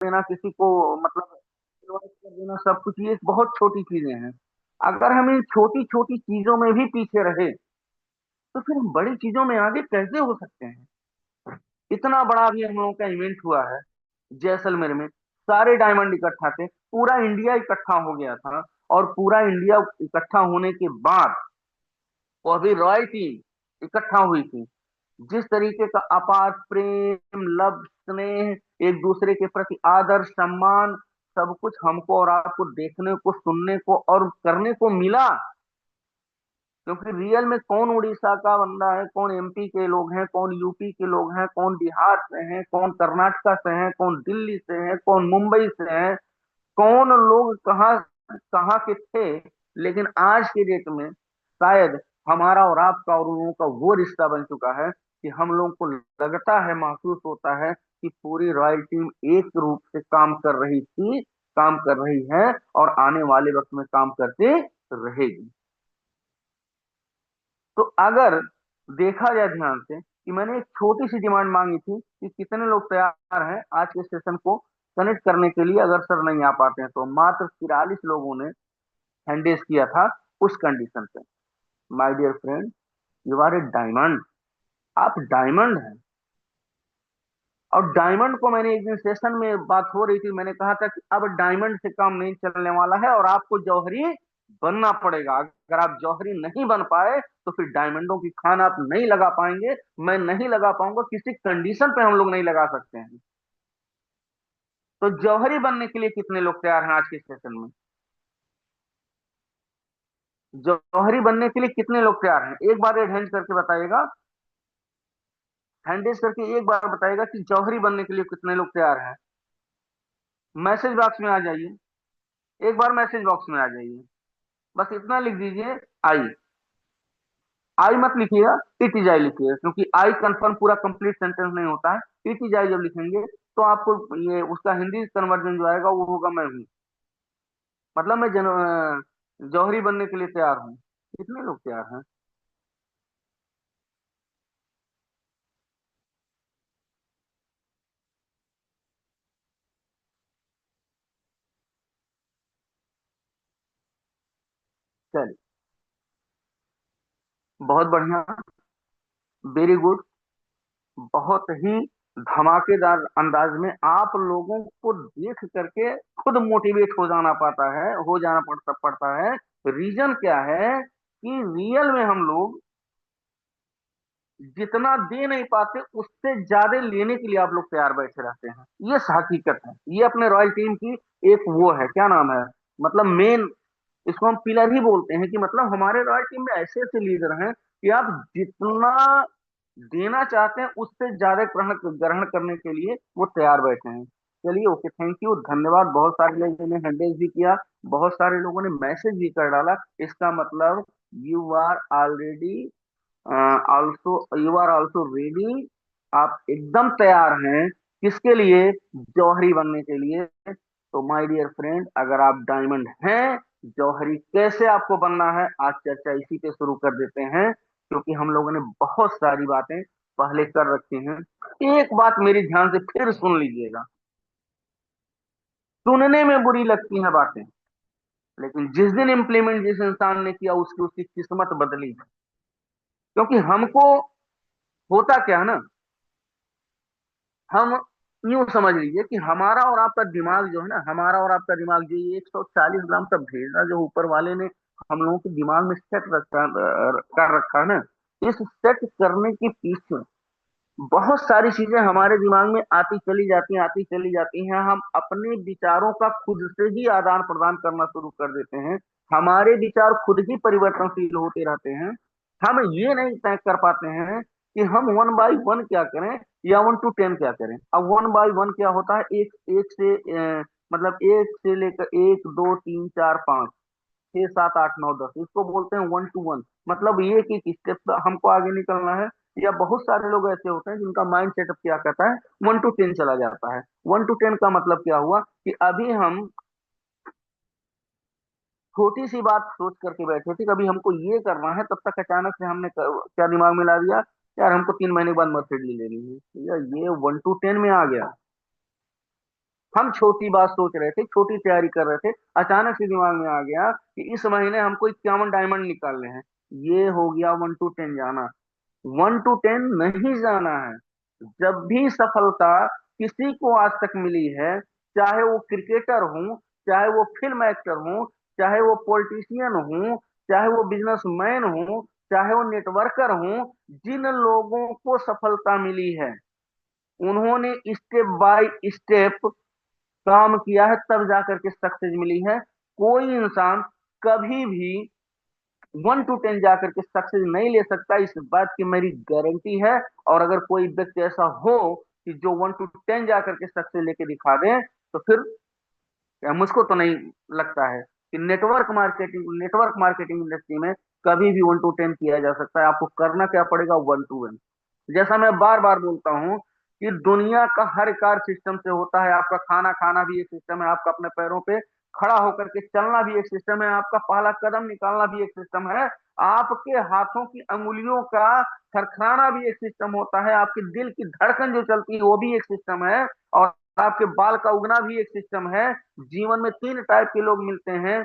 देना, किसी को मतलब इनवाइट कर देना, सब कुछ ये बहुत छोटी चीजें हैं। अगर हम इन छोटी छोटी चीजों में भी पीछे रहे तो फिर हम बड़ी चीजों में आगे कैसे हो सकते हैं। इतना बड़ा भी हम लोगों का इवेंट हुआ है जैसलमेर में, सारे डायमंड इकट्ठा थे, पूरा इंडिया इकट्ठा हो गया था। और पूरा इंडिया इकट्ठा होने के बाद वो अभी रॉयल टीम इकट्ठा हुई थी, जिस तरीके का अपार प्रेम, लव, स्नेह, एक दूसरे के प्रति आदर सम्मान, सब कुछ हमको और आपको देखने को, सुनने को और करने को मिला। क्योंकि रियल में कौन उड़ीसा का बंदा है, कौन एमपी के लोग हैं, कौन यूपी के लोग हैं, कौन बिहार से हैं, कौन कर्नाटका से हैं, कौन दिल्ली से हैं, कौन मुंबई से हैं, कौन लोग कहाँ कहाँ के थे। लेकिन आज के डेट में शायद हमारा और आपका और उन लोगों का वो रिश्ता बन चुका है कि हम लोगों को लगता है, महसूस होता है कि पूरी रॉयल टीम एक रूप से काम कर रही थी, काम कर रही है और आने वाले वक्त में काम करते रहेगी। तो अगर देखा जाए ध्यान से कि मैंने एक छोटी सी डिमांड मांगी थी कि कितने लोग तैयार हैं आज के सेशन को कनेक्ट करने के लिए, अगर सर नहीं आ पाते हैं तो मात्र 43 लोगों ने हैंडेस किया था उस कंडीशन पे। My dear friend, you are a diamond, आप डायमंड हैं। और डायमंड को मैंने एक दिन सेशन में बात हो रही थी, मैंने कहा था कि अब डायमंड से काम नहीं चलने वाला है और आपको जौहरी बनना पड़ेगा। अगर आप जौहरी नहीं बन पाए तो फिर डायमंडों की खान आप नहीं लगा पाएंगे, मैं नहीं लगा पाऊंगा, किसी कंडीशन पे हम लोग नहीं लगा सकते हैं। तो जौहरी बनने के लिए कितने लोग तैयार हैं आज के सेशन में? जौहरी बनने के लिए कितने लोग तैयार हैं? एक बार हैंड करके बताइएगा, हैंड रेज करके एक बार बताइएगा कि जौहरी बनने के लिए कितने लोग तैयार हैं। मैसेज बॉक्स में आ जाइए, एक बार मैसेज बॉक्स में आ जाइए, बस इतना लिख दीजिए, आई। आई मत लिखिएगा, इट इज आई लिखिएगा, क्योंकि आई कंफर्म पूरा कंप्लीट सेंटेंस नहीं होता है। इट इज आई जब लिखेंगे तो आपको ये उसका हिंदी कन्वर्जन जो आएगा वो होगा मैं हूँ। मतलब मैं जौहरी बनने के लिए तैयार हूँ। कितने लोग तैयार हैं? चलिए, बहुत बढ़िया, वेरी गुड। बहुत ही धमाकेदार अंदाज में आप लोगों को देख करके खुद मोटिवेट हो जाना पाता है, हो जाना पड़ता पड़ता है। रीजन क्या है कि रियल में हम लोग जितना दे नहीं पाते उससे ज्यादा लेने के लिए आप लोग तैयार बैठे रहते हैं। ये हकीकत है, ये अपने रॉयल टीम की एक वो है, क्या नाम है, मतलब मेन, इसको हम पिलर ही बोलते हैं। कि मतलब हमारे रॉयल टीम में ऐसे ऐसे लीडर हैं कि आप जितना देना चाहते हैं उससे ज्यादा ग्रहण ग्रहण करने के लिए वो तैयार बैठे हैं। चलिए, ओके, थैंक यू, धन्यवाद। बहुत सारे लोगों ने हैंडल भी किया, बहुत सारे लोगों ने मैसेज भी कर डाला। इसका मतलब you are already also, you are also ready, आप एकदम तैयार हैं। किसके लिए? जौहरी बनने के लिए। तो माय डियर फ्रेंड, अगर आप डायमंड हैं, जौहरी कैसे आपको बनना है, आज चर्चा इसी पे शुरू कर देते हैं। क्योंकि हम लोगों ने बहुत सारी बातें पहले कर रखी हैं। एक बात मेरी ध्यान से फिर सुन लीजिएगा, सुनने में बुरी लगती हैं बातें, लेकिन जिस दिन इंप्लीमेंट जिस इंसान ने किया उसकी उसकी किस्मत बदली। क्योंकि हमको होता क्या है ना, हम यूं समझ लीजिए कि हमारा और आपका दिमाग जो है ना, हमारा और आपका दिमाग जो ये 140 ग्राम का भेजा जो ऊपर वाले ने हम लोगों के दिमाग में सेट रखा कर रखा है ना, इस सेट करने के पीछे बहुत सारी चीजें हमारे दिमाग में आती चली जाती हैं, आती चली जाती हैं। हम अपने विचारों का खुद से ही आदान प्रदान करना शुरू कर देते हैं। हमारे विचार खुद ही परिवर्तनशील होते रहते हैं। हम ये नहीं तय कर पाते हैं कि हम वन बाई वन क्या करें या 1 to 10 क्या करें। अब 1 by 1 क्या होता है? एक एक से मतलब एक से लेकर 1 2 3 4 5 6 7 8 9 10, इसको बोलते हैं 1 to 1। मतलब ये कि किस स्टेप हमको आगे निकलना है। या बहुत सारे लोग ऐसे होते हैं जिनका माइंड सेटअप क्या कहता है, 1 to 10 चला जाता है। 1 to 10 का मतलब क्या हुआ कि अभी हम छोटी सी बात सोच करके बैठे थे, कभी हमको ये करना है, तब तक अचानक से हमने क्या दिमाग में ला दिया, यार हमको 3 महीने के बाद मर्सिडीज लेनी है, यार ये 1 to 10 में आ गया। हम छोटी बात सोच रहे थे, छोटी तैयारी कर रहे थे, अचानक से दिमाग में आ गया कि इस महीने हमको 51 डायमंड निकालने हैं। ये हो गया 1 to 10 जाना। 1 to 10 नहीं जाना है। जब भी सफलता किसी को आज तक मिली है, चाहे वो क्रिकेटर हो, चाहे वो फिल्म एक्टर हो, चाहे वो पॉलिटिशियन हो, चाहे वो बिजनेसमैन हो, चाहे वो नेटवर्कर हो, जिन लोगों को सफलता मिली है उन्होंने स्टेप बाय स्टेप काम किया है, तब जाकर के सक्सेस मिली है। कोई इंसान कभी भी 1 to 10 जाकर के सक्सेस नहीं ले सकता, इस बात की मेरी गारंटी है। और अगर कोई व्यक्ति ऐसा हो कि जो 1 to 10 जाकर के सक्सेस लेके दिखा दे, तो फिर मुझको तो नहीं लगता है कि नेटवर्क मार्केटिंग इंडस्ट्री में कभी भी 1 to 10 किया जा सकता है। आपको करना क्या पड़ेगा? 1 to 1। जैसा मैं बार बार बोलता हूं कि दुनिया का हर कार्य सिस्टम से होता है। आपका खाना खाना भी एक सिस्टम है, आपका अपने पैरों पे खड़ा होकर के चलना भी एक सिस्टम है, आपका पहला कदम निकालना भी एक सिस्टम है, आपके हाथों की अंगुलियों का थरथराना भी एक सिस्टम होता है, आपके दिल की धड़कन जो चलती है वो भी एक सिस्टम है, और आपके बाल का उगना भी एक सिस्टम है। जीवन में 3 टाइप के लोग मिलते हैं,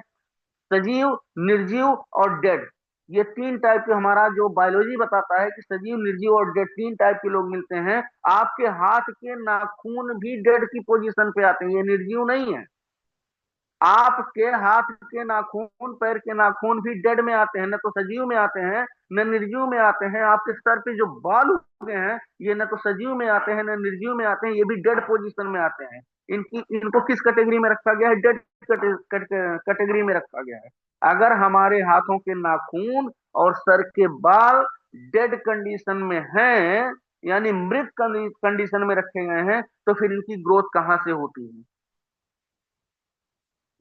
सजीव, निर्जीव और डेड। ये 3 टाइप के, हमारा जो बायोलॉजी बताता है कि सजीव, निर्जीव और डेड 3 टाइप के लोग मिलते हैं। आपके हाथ के नाखून भी डेड की पोजीशन पे आते हैं, ये निर्जीव नहीं है। आपके हाथ के नाखून, पैर के नाखून भी डेड में आते हैं, न तो सजीव में आते हैं न निर्जीव में आते हैं। आपके सर पे जो बाल उगे हैं, ये न तो सजीव में आते हैं न निर्जीव में आते हैं, ये भी डेड पोजीशन में आते हैं। इनको किस कैटेगरी में रखा गया है? डेड कैटेगरी में रखा गया है। अगर हमारे हाथों के नाखून और सर के बाल डेड कंडीशन में हैं, यानी मृत कंडीशन में रखे गए हैं, तो फिर इनकी ग्रोथ कहां से होती है?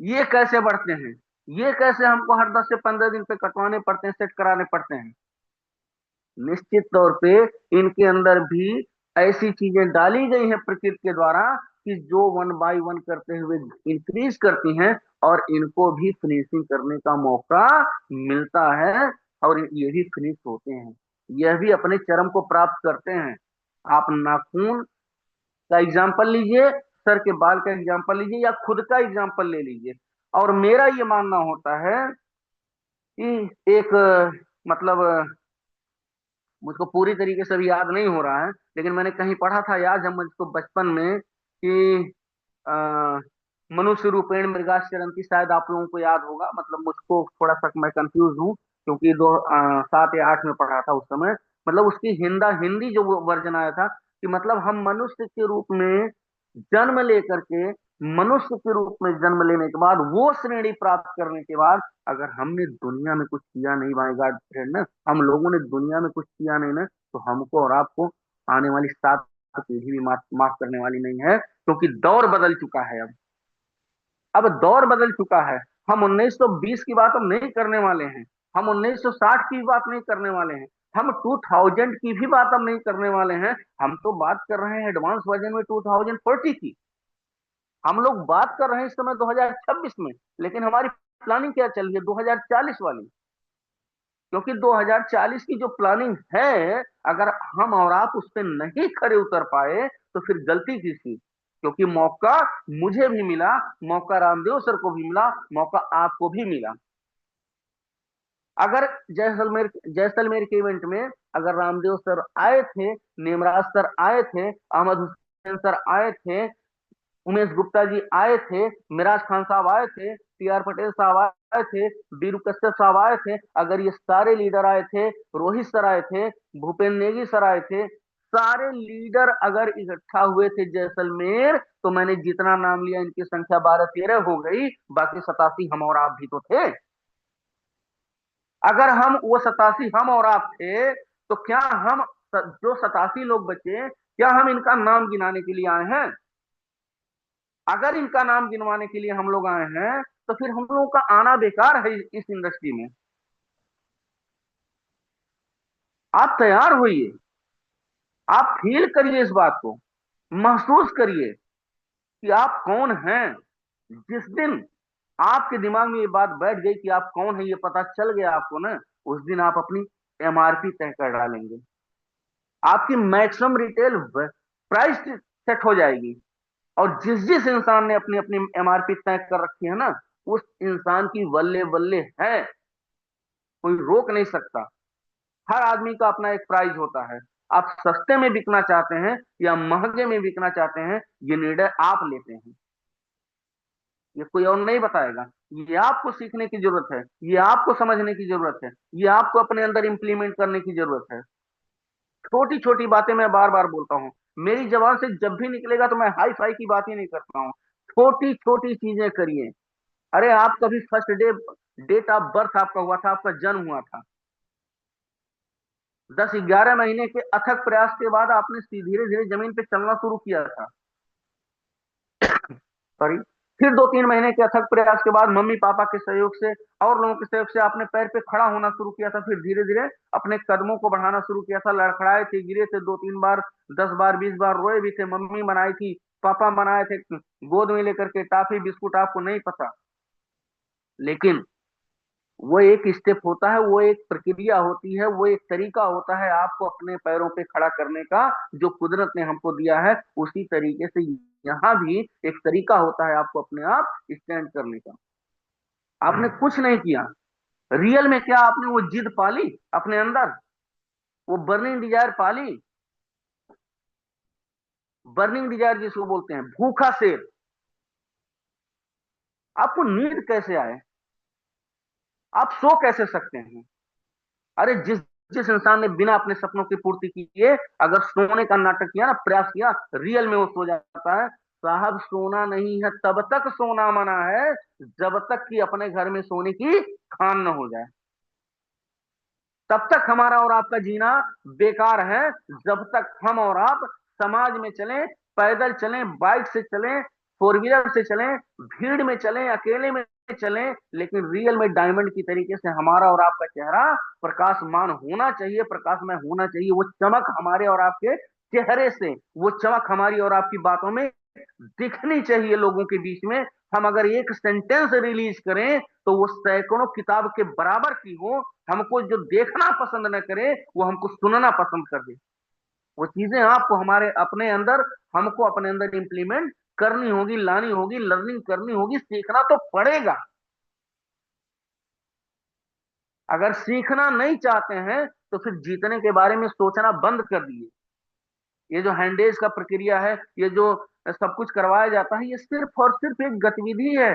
ये कैसे बढ़ते हैं? ये कैसे हमको हर 10 से 15 दिन पे कटवाने पड़ते हैं, सेट कराने पड़ते हैं? निश्चित तौर पे इनके अंदर भी ऐसी चीजें डाली गई हैं प्रकृति के द्वारा कि जो 1 by 1 करते हुए इंक्रीज करती हैं, और इनको भी फिनिशिंग करने का मौका मिलता है, और ये भी फिनिश होते हैं। यह भी अपने चरम को प्राप्त करते हैं। आप नाखून का एग्जाम्पल लीजिए, सर के बाल का एग्जाम्पल लीजिए, या खुद का एग्जाम्पल ले लीजिए। और मेरा ये मानना होता है कि एक मतलब मुझको पूरी तरीके से भी याद नहीं हो रहा है, लेकिन मैंने कहीं पढ़ा था, याद है मुझको बचपन में कि अ, मनुष्य रूपेण मृगाश्चरंती, शायद आप लोगों को याद होगा। मतलब मुझको थोड़ा सा मैं कंफ्यूज हूँ, क्योंकि 7 या 8 में पढ़ा था उस समय। मतलब उसकी हिंदी जो वर्जन आया था कि मतलब हम मनुष्य के रूप में जन्म लेकर के, मनुष्य के रूप में जन्म लेने के बाद, वो श्रेणी प्राप्त करने के बाद, अगर हमने दुनिया में कुछ किया नहीं, माय गॉड फ्रेंड ना, हम लोगों ने दुनिया में कुछ किया नहीं ना, तो हमको और आपको आने वाली 7 पीढ़ी भी माफ करने वाली नहीं है, क्योंकि दौर बदल चुका है। अब दौर बदल चुका है। हम 1920 की बात हम नहीं करने वाले हैं, हम 1960 की बात नहीं करने वाले हैं, हम 2000 की भी बात हम नहीं करने वाले हैं। हम तो बात कर रहे हैं एडवांस वर्जन में 2040 की। हम लोग बात कर रहे हैं इस समय 2026 में, लेकिन हमारी प्लानिंग क्या चल रही है? 2040 वाली। क्योंकि 2040 की जो प्लानिंग है, अगर हम और आप उस पर नहीं खरे उतर पाए, तो फिर गलती किसकी? क्योंकि मौका मुझे भी मिला, मौका रामदेव सर को भी मिला, मौका आपको भी मिला। अगर जैसलमेर के इवेंट में अगर रामदेव सर आए थे, नेमराज सर आए थे, अहमद हुसैन सर आए थे, उमेश गुप्ता जी आए थे, मिराज खान साहब आए थे, टी आर पटेल साहब आए थे, बीरू कश्यप साहब आए थे, अगर ये सारे लीडर आए थे, रोहित सर आए थे, भूपेन नेगी सर आए थे, सारे लीडर अगर इकट्ठा हुए थे जैसलमेर, तो मैंने जितना नाम लिया इनकी संख्या 12-13 हो गई, बाकी 87 हम और आप भी तो थे। अगर हम वो 87 हम और आप थे, तो क्या हम जो 87 लोग बचे, क्या हम इनका नाम गिनाने के लिए आए हैं? अगर इनका नाम गिनवाने के लिए हम लोग आए हैं, तो फिर हम लोगों का आना बेकार है इस इंडस्ट्री में। आप तैयार होइए, आप फील करिए इस बात को, महसूस करिए कि आप कौन हैं। जिस दिन आपके दिमाग में ये बात बैठ गई कि आप कौन है, ये पता चल गया आपको ना, उस दिन आप अपनी एमआरपी तय कर डालेंगे। आपकी मैक्सिमम रिटेल प्राइस सेट हो जाएगी। और जिस जिस इंसान ने अपनी अपनी एमआरपी तय कर रखी है ना, उस इंसान की बल्ले बल्ले है, कोई रोक नहीं सकता। हर आदमी का अपना एक प्राइस होता है। आप सस्ते में बिकना चाहते हैं या महंगे में बिकना चाहते हैं, ये निर्णय आप लेते हैं, ये कोई और नहीं बताएगा। ये आपको सीखने की जरूरत है, ये आपको समझने की जरूरत है, ये आपको अपने अंदर इंप्लीमेंट करने की जरूरत है। छोटी छोटी बातें मैं बार बार बोलता हूं, मेरी जबान से जब भी निकलेगा तो मैं हाई फाई की बात ही नहीं करता हूं। छोटी छोटी चीजें करिए। अरे आप कभी first day, date of birth आपका हुआ था, आपका जन्म हुआ था, 10-11 महीने के अथक प्रयास के बाद आपने धीरे धीरे जमीन पे चलना शुरू किया था। सॉरी। फिर 2-3 महीने के अथक प्रयास के बाद मम्मी पापा के सहयोग से और लोगों के सहयोग से आपने पैर पे खड़ा होना शुरू किया था। फिर धीरे धीरे अपने कदमों को बढ़ाना शुरू किया था। लड़खड़ाए थे, गिरे थे 2-3 बार, 10 बार, 20 बार रोए भी थे। मम्मी बनाई थी, पापा बनाए थे गोद में लेकर के टाफी बिस्कुट, आपको नहीं पता। लेकिन वो एक स्टेप होता है, वो एक प्रक्रिया होती है, वो एक तरीका होता है आपको अपने पैरों पे खड़ा करने का, जो कुदरत ने हमको दिया है। उसी तरीके से यहाँ भी एक तरीका होता है आपको अपने आप स्टैंड करने का। आपने कुछ नहीं किया, रियल में क्या आपने वो जिद पाली अपने अंदर, वो बर्निंग डिजायर पाली। बर्निंग डिजायर जिसको बोलते हैं, भूखा शेर। आपको नींद कैसे आए, आप सो कैसे सकते हैं? अरे जिस जिस इंसान ने बिना अपने सपनों की पूर्ति किए अगर सोने का नाटक किया ना, प्रयास किया, रियल में वो सो जाता है। साहब सोना नहीं है, तब तक सोना मना है जब तक कि अपने घर में सोने की खान न हो जाए। तब तक हमारा और आपका जीना बेकार है, जब तक हम और आप समाज में चलें, पैदल चलें, बाइक से चलें, फोर व्हीलर से चलें, भीड़ में चलें, अकेले में चलें, लेकिन रियल में डायमंड की तरीके से हमारा और आपका चेहरा प्रकाशमान होना चाहिए, प्रकाशमय होना चाहिए। वो चमक हमारे और आपके चेहरे से, वो चमक हमारी और आपकी बातों में दिखनी चाहिए लोगों के बीच में। हम अगर एक सेंटेंस रिलीज करें तो वो सैकड़ों किताब के बराबर की हो। हमको जो देखना पसंद न करे, वो हमको सुनना पसंद कर दे। वो चीजें आपको हमारे अपने अंदर, हमको अपने अंदर इंप्लीमेंट करनी होगी, लानी होगी, लर्निंग करनी होगी, सीखना तो पड़ेगा। अगर सीखना नहीं चाहते हैं तो फिर जीतने के बारे में सोचना बंद कर दिए। ये जो हैंडेज का प्रक्रिया है, ये जो सब कुछ करवाया जाता है, ये सिर्फ और सिर्फ एक गतिविधि है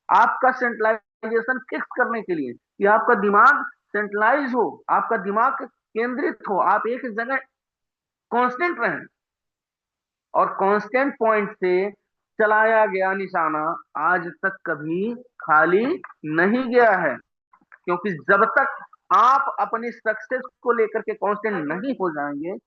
आपका सेंट्रलाइजेशन फिक्स करने के लिए, कि आपका दिमाग सेंट्रलाइज हो, आपका दिमाग केंद्रित हो, आप एक जगह कांस्टेंट रहें। और कांस्टेंट पॉइंट से चलाया गया निशाना आज तक कभी खाली नहीं गया है। क्योंकि जब तक आप अपनी सक्सेस को लेकर के कांस्टेंट नहीं हो जाएंगे,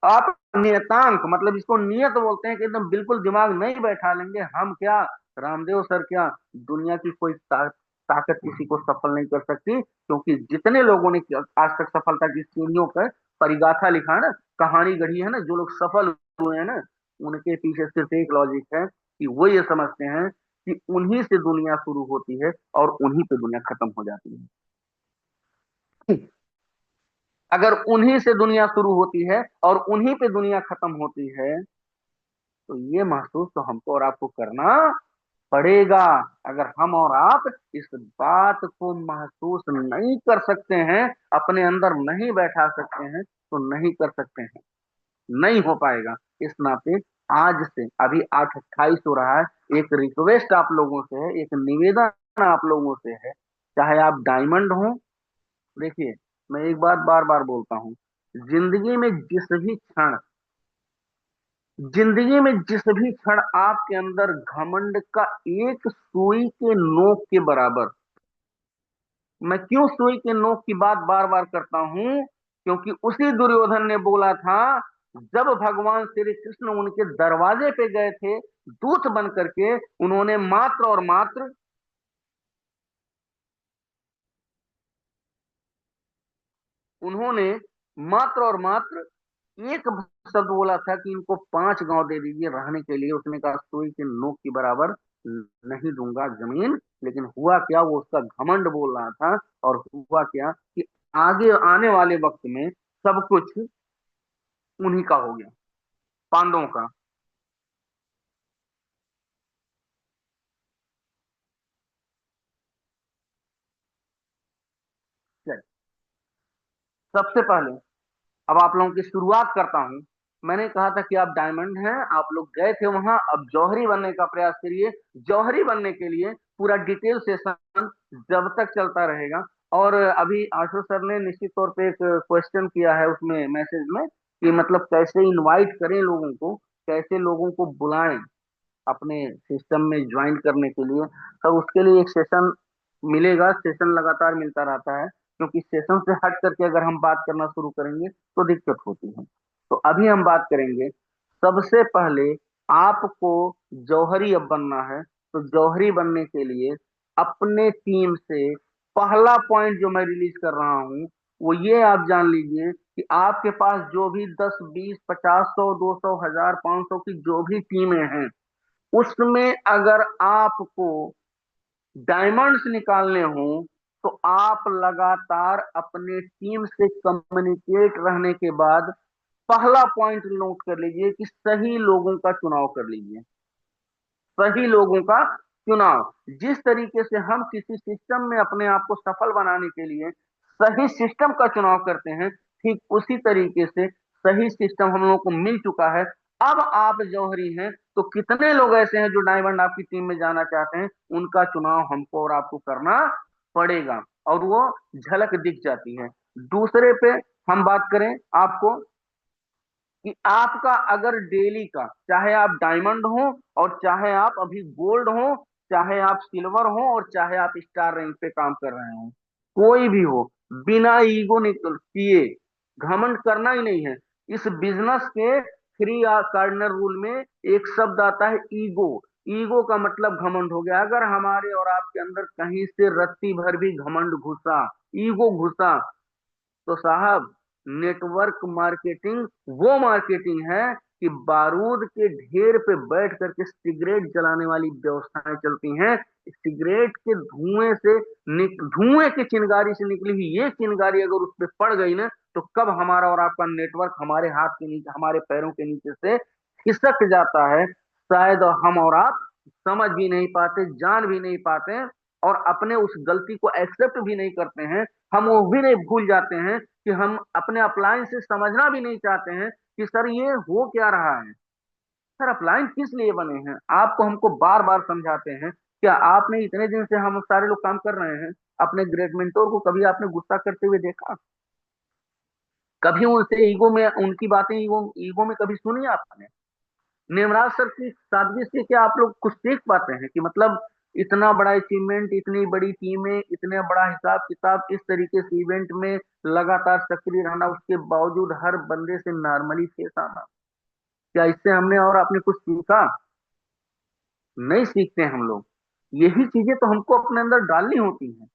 आप नियतांक, मतलब इसको नियत बोलते हैं, कि एकदम बिल्कुल दिमाग नहीं बैठा लेंगे, हम क्या, रामदेव सर क्या, दुनिया की कोई ताकत किसी को सफल नहीं कर सकती। क्योंकि जितने लोगों ने आज तक सफलता की सीढ़ियों पर परिगाथा लिखा है ना, कहानी गढ़ी है ना, जो लोग सफल हुए हैं ना, उनके पीछे सिर्फ एक लॉजिक है, कि वो ये समझते हैं कि उन्हीं से दुनिया शुरू होती है और उन्हीं पे दुनिया खत्म हो जाती है। अगर उन्हीं से दुनिया शुरू होती है और उन्हीं पे दुनिया खत्म होती है, तो ये महसूस तो हमको और आपको करना पड़ेगा। अगर हम और आप इस बात को महसूस नहीं कर सकते हैं, अपने अंदर नहीं बैठा सकते हैं, तो नहीं कर सकते हैं, नहीं हो पाएगा। इस नाते आज से, अभी 8:28 हो रहा है, एक रिक्वेस्ट आप लोगों से है, एक निवेदन आप लोगों से है, चाहे आप डायमंड हो। देखिए, मैं एक बात बार बार बोलता हूं, जिंदगी में जिस भी क्षण, जिंदगी में जिस भी क्षण आपके अंदर घमंड का एक सुई के नोक के बराबर, मैं क्यों सुई के नोक की बात बार बार करता हूं, क्योंकि उसी दुर्योधन ने बोला था, जब भगवान श्री कृष्ण उनके दरवाजे पे गए थे दूत बन करके, उन्होंने मात्र और मात्र, उन्होंने मात्र और मात्र एक शब्द बोला था कि इनको 5 गांव दे दीजिए रहने के लिए। उसने कहा सुई के नोक के बराबर नहीं दूंगा जमीन। लेकिन हुआ क्या, वो उसका घमंड बोल रहा था, और हुआ क्या कि आगे आने वाले वक्त में सब कुछ उन्हीं का हो गया, पांडवों का। सबसे पहले अब आप लोगों की शुरुआत करता हूं। मैंने कहा था कि आप डायमंड हैं, आप लोग गए थे वहां, अब जौहरी बनने का प्रयास करिए। जौहरी बनने के लिए पूरा डिटेल सेशन जब तक चलता रहेगा। और अभी आशु सर ने निश्चित तौर पे एक क्वेश्चन किया है उसमें मैसेज में कि मतलब कैसे इनवाइट करें लोगों को, कैसे लोगों को बुलाएं अपने सिस्टम में ज्वाइन करने के लिए। तो उसके लिए एक सेशन मिलेगा, सेशन लगातार मिलता रहता है, क्योंकि सेशन से हट करके अगर हम बात करना शुरू करेंगे तो दिक्कत होती है। तो अभी हम बात करेंगे, सबसे पहले आपको जौहरी अब बनना है। तो जौहरी बनने के लिए अपने टीम से पहला पॉइंट जो मैं रिलीज कर रहा हूं वो ये आप जान लीजिए कि आपके पास जो भी 10, 20, 50, 100, 200, 1000, 500 की जो भी टीमें हैं, उसमें अगर आपको डायमंड्स निकालने हो तो आप लगातार अपने टीम से कम्युनिकेट रहने के बाद पहला पॉइंट नोट कर लीजिए कि सही लोगों का चुनाव कर लीजिए। सही लोगों का चुनाव, जिस तरीके से हम किसी सिस्टम में अपने आप को सफल बनाने के लिए सही सिस्टम का चुनाव करते हैं, ठीक उसी तरीके से सही सिस्टम हम लोगों को मिल चुका है। अब आप जौहरी हैं तो कितने लोग ऐसे हैं जो डायमंड आपकी टीम में जाना चाहते हैं, उनका चुनाव हमको और आपको करना पड़ेगा, और वो झलक दिख जाती है। दूसरे पे हम बात करें आपको कि आपका अगर डेली का, चाहे आप डायमंड हो और चाहे आप अभी गोल्ड हो, चाहे आप सिल्वर हो और चाहे आप स्टार रैंक पे काम कर रहे हो, कोई भी हो, बिना ईगो निकल किए घमंड करना ही नहीं है। इस बिजनेस के थ्री कार्डिनल रूल में एक शब्द आता है ईगो। ईगो का मतलब घमंड हो गया। अगर हमारे और आपके अंदर कहीं से रत्ती भर भी घमंड घुसा, ईगो घुसा, तो साहब, नेटवर्क मार्केटिंग वो मार्केटिंग है कि बारूद के ढेर पे बैठ करके सिगरेट जलाने वाली व्यवस्थाएं चलती हैं। सिगरेट के धुएं से धुएं की चिंगारी से निकली हुई ये चिंगारी अगर उस पर पड़ गई ना, तो कब हमारा और आपका नेटवर्क हमारे हाथ के नीचे, हमारे पैरों के नीचे से खिसक जाता है, शायद हम और आप समझ भी नहीं पाते, जान भी नहीं पाते, और अपने उस गलती को एक्सेप्ट भी नहीं करते हैं। हम वो भी नहीं भूल जाते हैं कि हम अपने अपलाइन से समझना भी नहीं चाहते हैं कि सर ये हो क्या रहा है। सर अपलाइन किस लिए बने हैं, आपको हमको बार बार समझाते हैं। क्या आपने इतने दिन से हम सारे लोग काम कर रहे हैं, अपने ग्रेट मेंटोर को कभी आपने गुस्सा करते हुए देखा? कभी उनसे ईगो में उनकी बातें ईगो ईगो में कभी सुनी आपने? नेमराज सर की सादगी से क्या आप लोग कुछ सीख पाते हैं कि मतलब इतना बड़ा अचीवमेंट, इतनी बड़ी टीमें, इतने बड़ा हिसाब किताब, इस तरीके से इवेंट में लगातार सक्रिय रहना, उसके बावजूद हर बंदे से नॉर्मली फेस आना, क्या इससे हमने और आपने कुछ सीखा? नहीं सीखते हम लोग। यही चीजें तो हमको अपने अंदर डालनी होती हैं।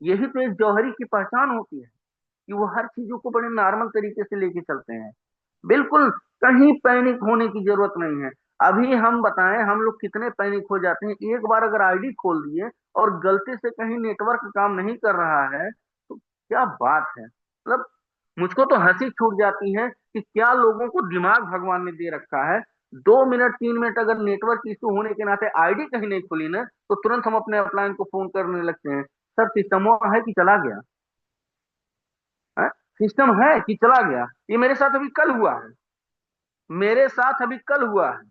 यही तो एक जौहरी की पहचान होती है कि वो हर चीजों को बड़े नॉर्मल तरीके से लेके चलते हैं। बिल्कुल कहीं पैनिक होने की जरूरत नहीं है। अभी हम बताएं, हम लोग कितने पैनिक हो जाते हैं, एक बार अगर आईडी खोल दिए और गलती से कहीं नेटवर्क काम नहीं कर रहा है तो क्या बात है, मतलब मुझको तो हंसी छूट जाती है कि क्या लोगों को दिमाग भगवान ने दे रखा है। 2 मिनट 3 मिनट अगर नेटवर्क इशू होने के नाते आईडी कहीं नहीं खुली ना, तो तुरंत हम अपने अपलाइन को फोन करने लगते हैं, सर सिस्टम है कि चला गया है, सिस्टम है कि चला गया। ये मेरे साथ अभी कल हुआ है, मेरे साथ अभी कल हुआ है।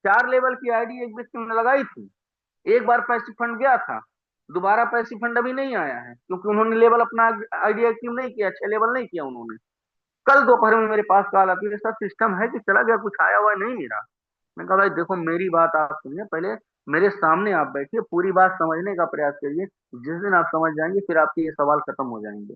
4 लेवल की आईडी एक व्यक्ति ने लगाई थी, एक बार पैसिव फंड गया था, दोबारा पैसिव फंड अभी नहीं आया है, क्योंकि उन्होंने लेवल अपना आईडी एक्टिव नहीं किया, 6 लेवल नहीं किया उन्होंने। कल दोपहर में मेरे पास कॉल आती है, सर सिस्टम है कि चला गया, कुछ आया हुआ नहीं मेरा। मैंने कहा भाई देखो, मेरी बात आप सुनिए पहले, मेरे सामने आप बैठिए, पूरी बात समझने का प्रयास करिए। जिस दिन आप समझ जाएंगे फिर आपके ये सवाल खत्म हो जाएंगे।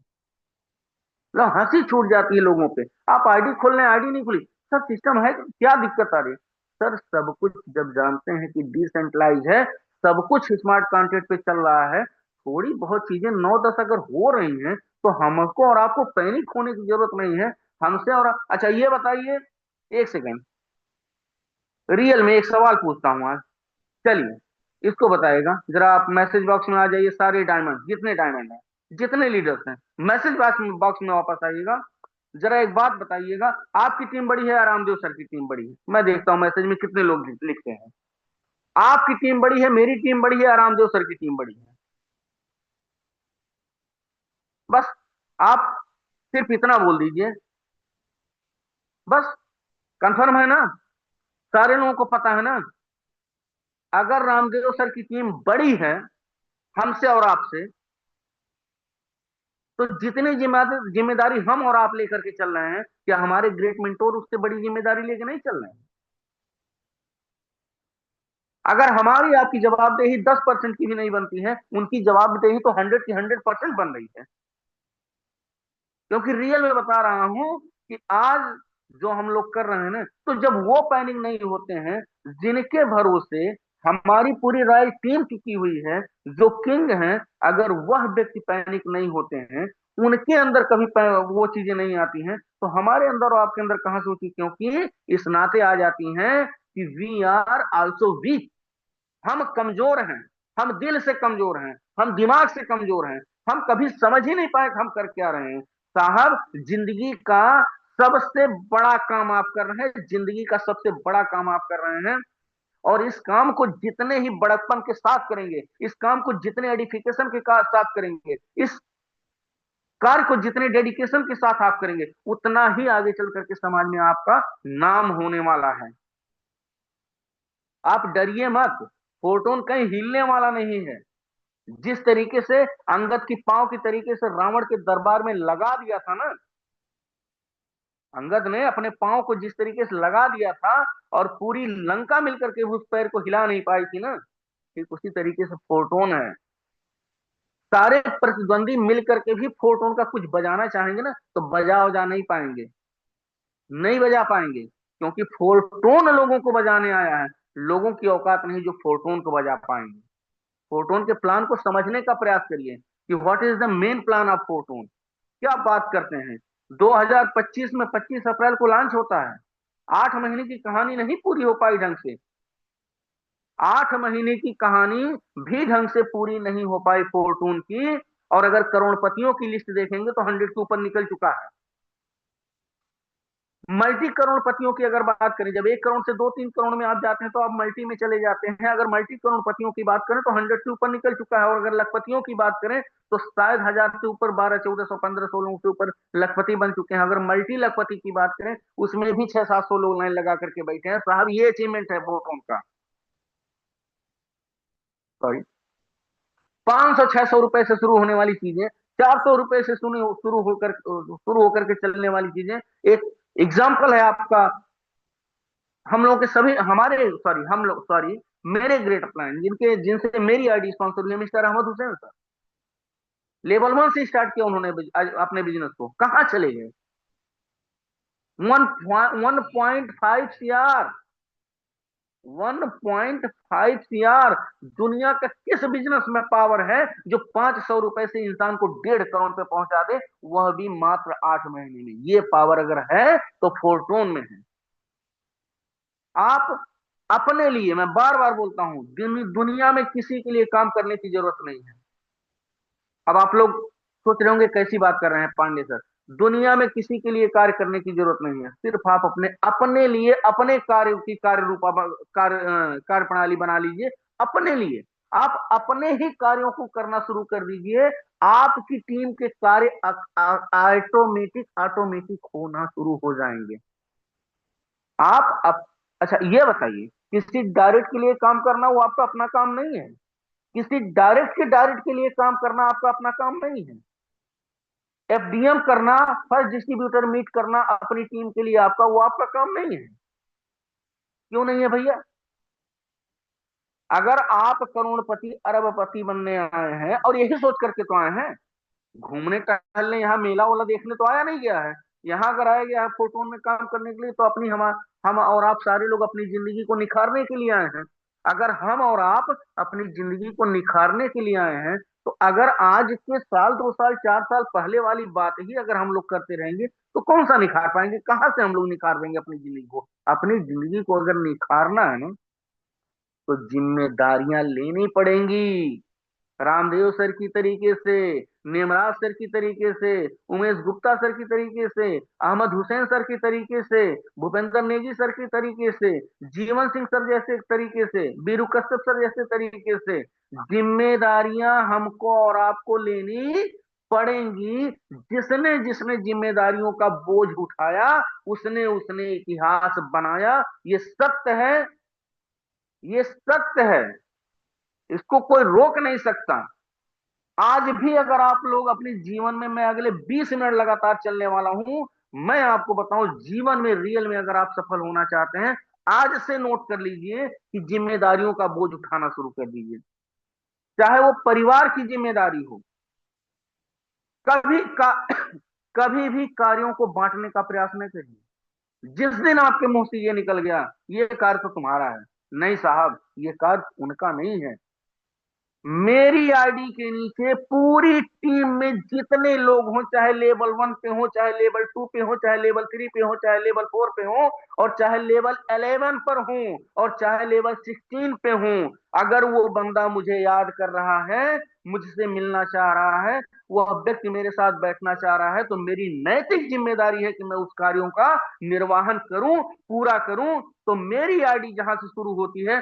मतलब हंसी छूट जाती है लोगों पे, आप आईडी खोल रहे हैं, आईडी नहीं खुली, सर सिस्टम है, क्या दिक्कत आ रही है? सर सब कुछ जब जानते हैं कि डिसेंट्रलाइज है, सब कुछ स्मार्ट कॉन्ट्रैक्ट पे चल रहा है, थोड़ी बहुत चीजें 9 10 अगर हो रही हैं तो हमको और आपको पैनिक होने की जरूरत नहीं है। हमसे और अच्छा ये बताइए, एक सेकेंड, रियल में एक सवाल पूछता हूँ आज, चलिए इसको बताइएगा जरा, आप मैसेज बॉक्स में आ जाइए, सारे डायमंड जितने डायमंड हैं, जितने लीडर्स हैं, मैसेज बॉक्स में वापस आइएगा। जरा एक बात बताइएगा, आपकी टीम बड़ी है या रामदेव सर की टीम बड़ी है? मैं देखता हूं मैसेज में कितने लोग लिखते हैं। आपकी टीम बड़ी है, मेरी टीम बड़ी है या रामदेव सर की टीम बड़ी है? बस आप सिर्फ इतना बोल दीजिए, बस। कंफर्म है ना? सारे लोगों को पता है ना? अगर रामदेव सर की टीम बड़ी है हमसे और आपसे, तो जितनी जिम्मेदारी जिम्मेदारी हम और आप लेकर के चल रहे हैं, क्या हमारे ग्रेट मेंटोर उससे बड़ी जिम्मेदारी लेके नहीं चल रहे हैं? अगर हमारी आपकी जवाबदेही 10% की भी नहीं बनती है, उनकी जवाबदेही तो 100 की 100% बन रही है। क्योंकि रियल में बता रहा हूं कि आज जो हम लोग कर रहे हैं ना, तो जब वो पैनिक नहीं होते हैं, जिनके भरोसे हमारी पूरी रॉयल टीम टिकी हुई है, जो किंग हैं, अगर वह व्यक्ति पैनिक नहीं होते हैं, उनके अंदर कभी वो चीजें नहीं आती हैं, तो हमारे अंदर और आपके अंदर कहां से होती? क्योंकि इस नाते आ जाती हैं कि वी आर आल्सो वीक। हम कमजोर हैं, हम दिल से कमजोर हैं, हम दिमाग से कमजोर हैं। हम कभी समझ ही नहीं पाए कि हम कर क्या रहे हैं। साहब, जिंदगी का सबसे बड़ा काम आप कर रहे हैं, जिंदगी का सबसे बड़ा काम आप कर रहे हैं। और इस काम को जितने ही बड़प्पन के साथ करेंगे, इस काम को जितने एडिफिकेशन के साथ करेंगे, इस कार्य को जितने डेडिकेशन के साथ आप करेंगे, उतना ही आगे चल करके समाज में आपका नाम होने वाला है। आप डरिए मत, फोटोन कहीं हिलने वाला नहीं है। जिस तरीके से अंगद की पांव की तरीके से रावण के दरबार में लगा दिया था ना, अंगद ने अपने पांव को जिस तरीके से लगा दिया था, और पूरी लंका मिलकर के उस पैर को हिला नहीं पाई थी ना, ठीक उसी तरीके से फोटोन है। सारे प्रतिद्वंदी मिल करके भी फोटोन का कुछ बजाना चाहेंगे ना, तो बजा वजा नहीं पाएंगे, नहीं बजा पाएंगे। क्योंकि फोटोन लोगों को बजाने आया है, लोगों की औकात नहीं जो फोटोन को बजा पाएंगे। फोटोन के प्लान को समझने का प्रयास करिए कि what is the main plan of photon. क्या बात करते हैं? 2025 में 25 अप्रैल को लॉन्च होता है। 8 महीने की कहानी नहीं पूरी हो पाई ढंग से। 8 महीने की कहानी भी ढंग से पूरी नहीं हो पाई फोर्टून की। और अगर करोड़पतियों की लिस्ट देखेंगे तो 100 के ऊपर निकल चुका है। मल्टी करोड़पतियों की अगर बात करें, जब 1 करोड़ से 2-3 करोड़ में आप जाते हैं तो आप मल्टी में चले जाते हैं। अगर मल्टी करोड़पतियों की बात करें तो 100 से ऊपर निकल चुका है। और अगर लखपतियों की बात करें तो शायद 1000 से ऊपर, 1200, 1400, 1500 लोगों से ऊपर लखपति बन चुके हैं। अगर मल्टी लखपति की बात करें, उसमें भी 600-700 लोग लाइन लगा करके बैठे हैं। साहब, ये अचीवमेंट है वोटों का। सॉरी, 500-600 रुपए से शुरू होने वाली चीजें, 400 रुपए से शुरू होकर के चलने वाली चीजें। एक एग्जाम्पल है आपका, हम लोग के सभी हमारे सॉरी हम लोग सॉरी मेरे ग्रेट प्लान, जिनके जिनसे मेरी आईडी स्पॉन्सर हुई है, mister Ahmed Hussain sir. Level 1 से स्टार्ट किया उन्होंने अपने बिजनेस को, कहां चले गए? 1.5 CR, 1.5 CR। दुनिया का किस बिजनेस में पावर है जो 500 रुपए से इंसान को 1.5 करोड़ पे पहुंचा दे, वह भी मात्र 8 महीने में? ये पावर अगर है तो फोर्टून में है। आप अपने लिए, मैं बार बार बोलता हूं, दुनिया में किसी के लिए काम करने की जरूरत नहीं है। अब आप लोग सोच रहे होंगे कैसी बात कर रहे हैं पांडे सर। दुनिया में किसी के लिए कार्य करने की जरूरत नहीं है। सिर्फ आप अपने अपने लिए अपने कार्य की कार्य प्रणाली बना लीजिए। अपने लिए आप अपने ही कार्यों को करना शुरू कर दीजिए। आपकी टीम के कार्य ऑटोमेटिक ऑटोमेटिक होना शुरू हो जाएंगे। अच्छा, ये बताइए, किसी डायरेक्ट के लिए काम करना वो आपका अपना काम नहीं है? किसी डायरेक्ट के लिए काम करना आपका अपना काम नहीं है? एफडीएम करना, फर्स्ट डिस्ट्रीब्यूटर मीट करना अपनी टीम के लिए आपका, वो आपका काम नहीं है? क्यों नहीं है भैया? अगर आप करोड़पति अरबपति बनने आए हैं, और यही सोच करके तो आए हैं, घूमने टहलने, यहाँ मेला वाला देखने तो आया नहीं गया है। यहाँ अगर आया गया है फोटोन में काम करने के लिए, तो अपनी हम और आप सारे लोग अपनी जिंदगी को निखारने के लिए आए हैं। अगर हम और आप अपनी जिंदगी को निखारने के लिए आए हैं, तो अगर आज के साल, 2 साल, 4 साल पहले वाली बात ही अगर हम लोग करते रहेंगे, तो कौन सा निखार पाएंगे? कहां से हम लोग निखार देंगे अपनी जिंदगी को? अपनी जिंदगी को अगर निखारना है ना, तो जिम्मेदारियां लेनी पड़ेंगी। रामदेव सर की तरीके से, नेमराज सर की तरीके से, उमेश गुप्ता सर की तरीके से, अहमद हुसैन सर की तरीके से, भूपेंद्र नेगी सर की तरीके से, जीवन सिंह सर जैसे तरीके से, बीरू कश्यप सर जैसे तरीके से जिम्मेदारियां हमको और आपको लेनी पड़ेंगी। जिसने जिसने जिम्मेदारियों का बोझ उठाया, उसने उसने इतिहास बनाया। ये सत्य है, ये सत्य है, इसको कोई रोक नहीं सकता। आज भी अगर आप लोग अपने जीवन में, मैं अगले 20 मिनट लगातार चलने वाला हूं, मैं आपको बताऊं, जीवन में रियल में अगर आप सफल होना चाहते हैं, आज से नोट कर लीजिए कि जिम्मेदारियों का बोझ उठाना शुरू कर दीजिए। चाहे वो परिवार की जिम्मेदारी हो, कभी का कभी भी कार्यों को बांटने का प्रयास न करिए। जिस दिन आपके मुंह से ये निकल गया, ये कार्य तो तुम्हारा है, नहीं साहब, ये कार्य उनका नहीं है। मेरी आईडी के नीचे पूरी टीम में जितने लोग हों, चाहे लेवल 1 पे हो, चाहे लेवल 2 पे हो, चाहे लेवल 3 पे हो, चाहे लेवल 4 पे हो, और चाहे लेवल 11 पर हो, और चाहे लेवल 16 पे हो, अगर वो बंदा मुझे याद कर रहा है, मुझसे मिलना चाह रहा है, वो व्यक्ति मेरे साथ बैठना चाह रहा है, तो मेरी नैतिक जिम्मेदारी है कि मैं उस कार्यों का निर्वहन करूं, पूरा करूं। तो मेरी आईडी जहां से शुरू होती है,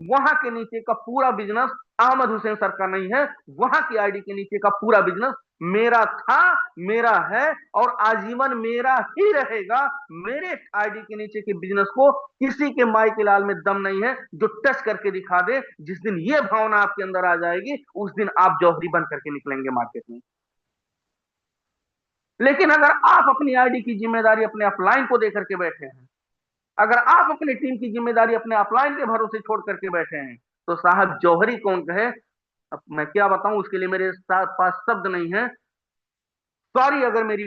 वहां के नीचे का पूरा बिजनेस अहमद हुसैन सर का नहीं है, वहां की आईडी के नीचे का पूरा बिजनेस मेरा था, मेरा है, और आजीवन मेरा ही रहेगा। मेरे आईडी के नीचे के बिजनेस को किसी के माई के लाल में दम नहीं है जो टच करके दिखा दे। जिस दिन ये भावना आपके अंदर आ जाएगी, उस दिन आप जौहरी बन करके निकलेंगे मार्केट में। लेकिन अगर आप अपनी आईडी की जिम्मेदारी अपने अपलाइन को देकर के बैठे हैं, अगर आप अपनी टीम की जिम्मेदारी अपने अपलाइन के भरोसे छोड़ करके बैठे हैं, तो साहब जौहरी कौन कहे। अब मैं क्या बताऊं, उसके लिए मेरे पास शब्द नहीं है। सॉरी अगर मेरी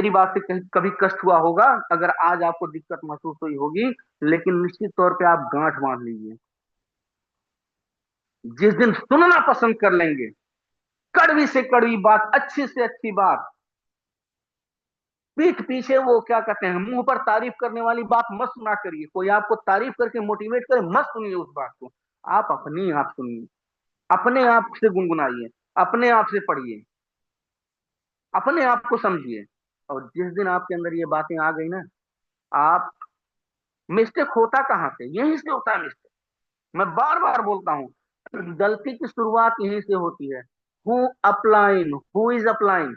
बात से कभी कष्ट हुआ होगा, अगर आज आपको दिक्कत महसूस हुई होगी, लेकिन निश्चित तौर पे आप गांठ बांध लीजिए। जिस दिन सुनना पसंद कर लेंगे, कड़वी से कड़वी बात, अच्छी से अच्छी बात, पीठ पीछे वो क्या कहते हैं, मुंह पर तारीफ करने वाली बात मत सुना करिए। कोई आपको तारीफ करके मोटिवेट करे, मत सुनिए उस बात को। आप अपनी आप सुनिए, अपने आप से गुनगुनाइए, अपने आप से पढ़िए, अपने आप को समझिए। और जिस दिन आपके अंदर ये बातें आ गई ना, आप, मिस्टेक होता कहां से, यहीं से होता है मिस्टेक। मैं बार बार बोलता हूं, गलती की शुरुआत यहीं से होती है। हु इज अप्लाइंग,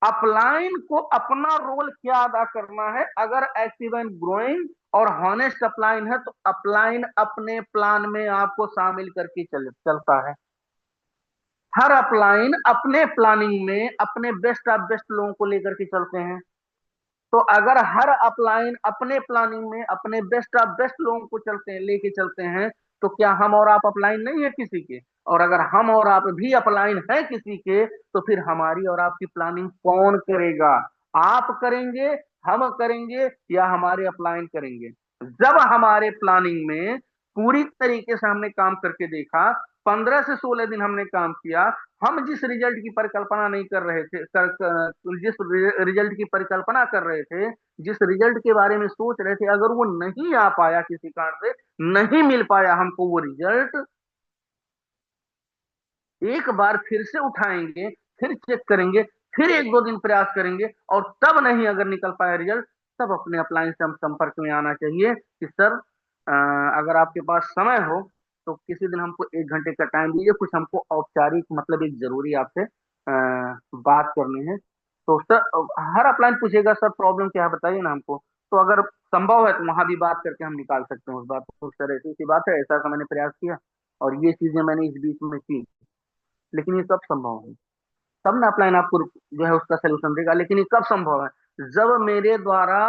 अपलाइन को अपना रोल क्या अदा करना है। अगर एक्टिव एंड ग्रोइंग और हॉनेस्ट अपलाइन है, तो अपलाइन अपने प्लान में आपको शामिल करके चलता है। हर अपलाइन अपने प्लानिंग में अपने बेस्ट ऑफ बेस्ट लोगों को लेकर के चलते हैं। तो अगर हर अपलाइन अपने प्लानिंग में अपने बेस्ट ऑफ बेस्ट लोगों को चलते हैं, लेके चलते हैं, तो क्या हम और आप अपलाइन नहीं है किसी के? और अगर हम और आप भी अपलाइन है किसी के, तो फिर हमारी और आपकी प्लानिंग कौन करेगा? आप करेंगे, हम करेंगे, या हमारे अपलाइन करेंगे? जब हमारे प्लानिंग में पूरी तरीके से हमने काम करके देखा, 15 से 16 दिन हमने काम किया, हम जिस रिजल्ट की परिकल्पना नहीं कर रहे थे, जिस रिजल्ट की परिकल्पना कर रहे थे, जिस रिजल्ट के बारे में सोच रहे थे, अगर वो नहीं आ पाया, किसी कारण से नहीं मिल पाया हमको वो रिजल्ट, एक बार फिर से उठाएंगे, फिर चेक करेंगे, फिर 1-2 दिन प्रयास करेंगे, और तब नहीं अगर निकल पाया रिजल्ट, तब अपने अपलाइन से हम संपर्क में आना चाहिए कि सर, अगर आपके पास समय हो तो किसी दिन हमको 1 घंटे का टाइम दीजिए, कुछ हमको औपचारिक, मतलब एक जरूरी आपसे बात करनी है। तो सर, हर अपलाइन पूछेगा सर प्रॉब्लम क्या है बताइए ना हमको। तो अगर संभव है तो वहां भी बात करके हम निकाल सकते हैं उस बात को। सर ऐसी सी बात है, ऐसा मैंने प्रयास किया, और ये चीजें मैंने इस बीच में की, लेकिन ये कब संभव है? तब ना अपलाइन आपको जो है उसका सोल्यूशन देगा। लेकिन ये कब संभव है? जब मेरे द्वारा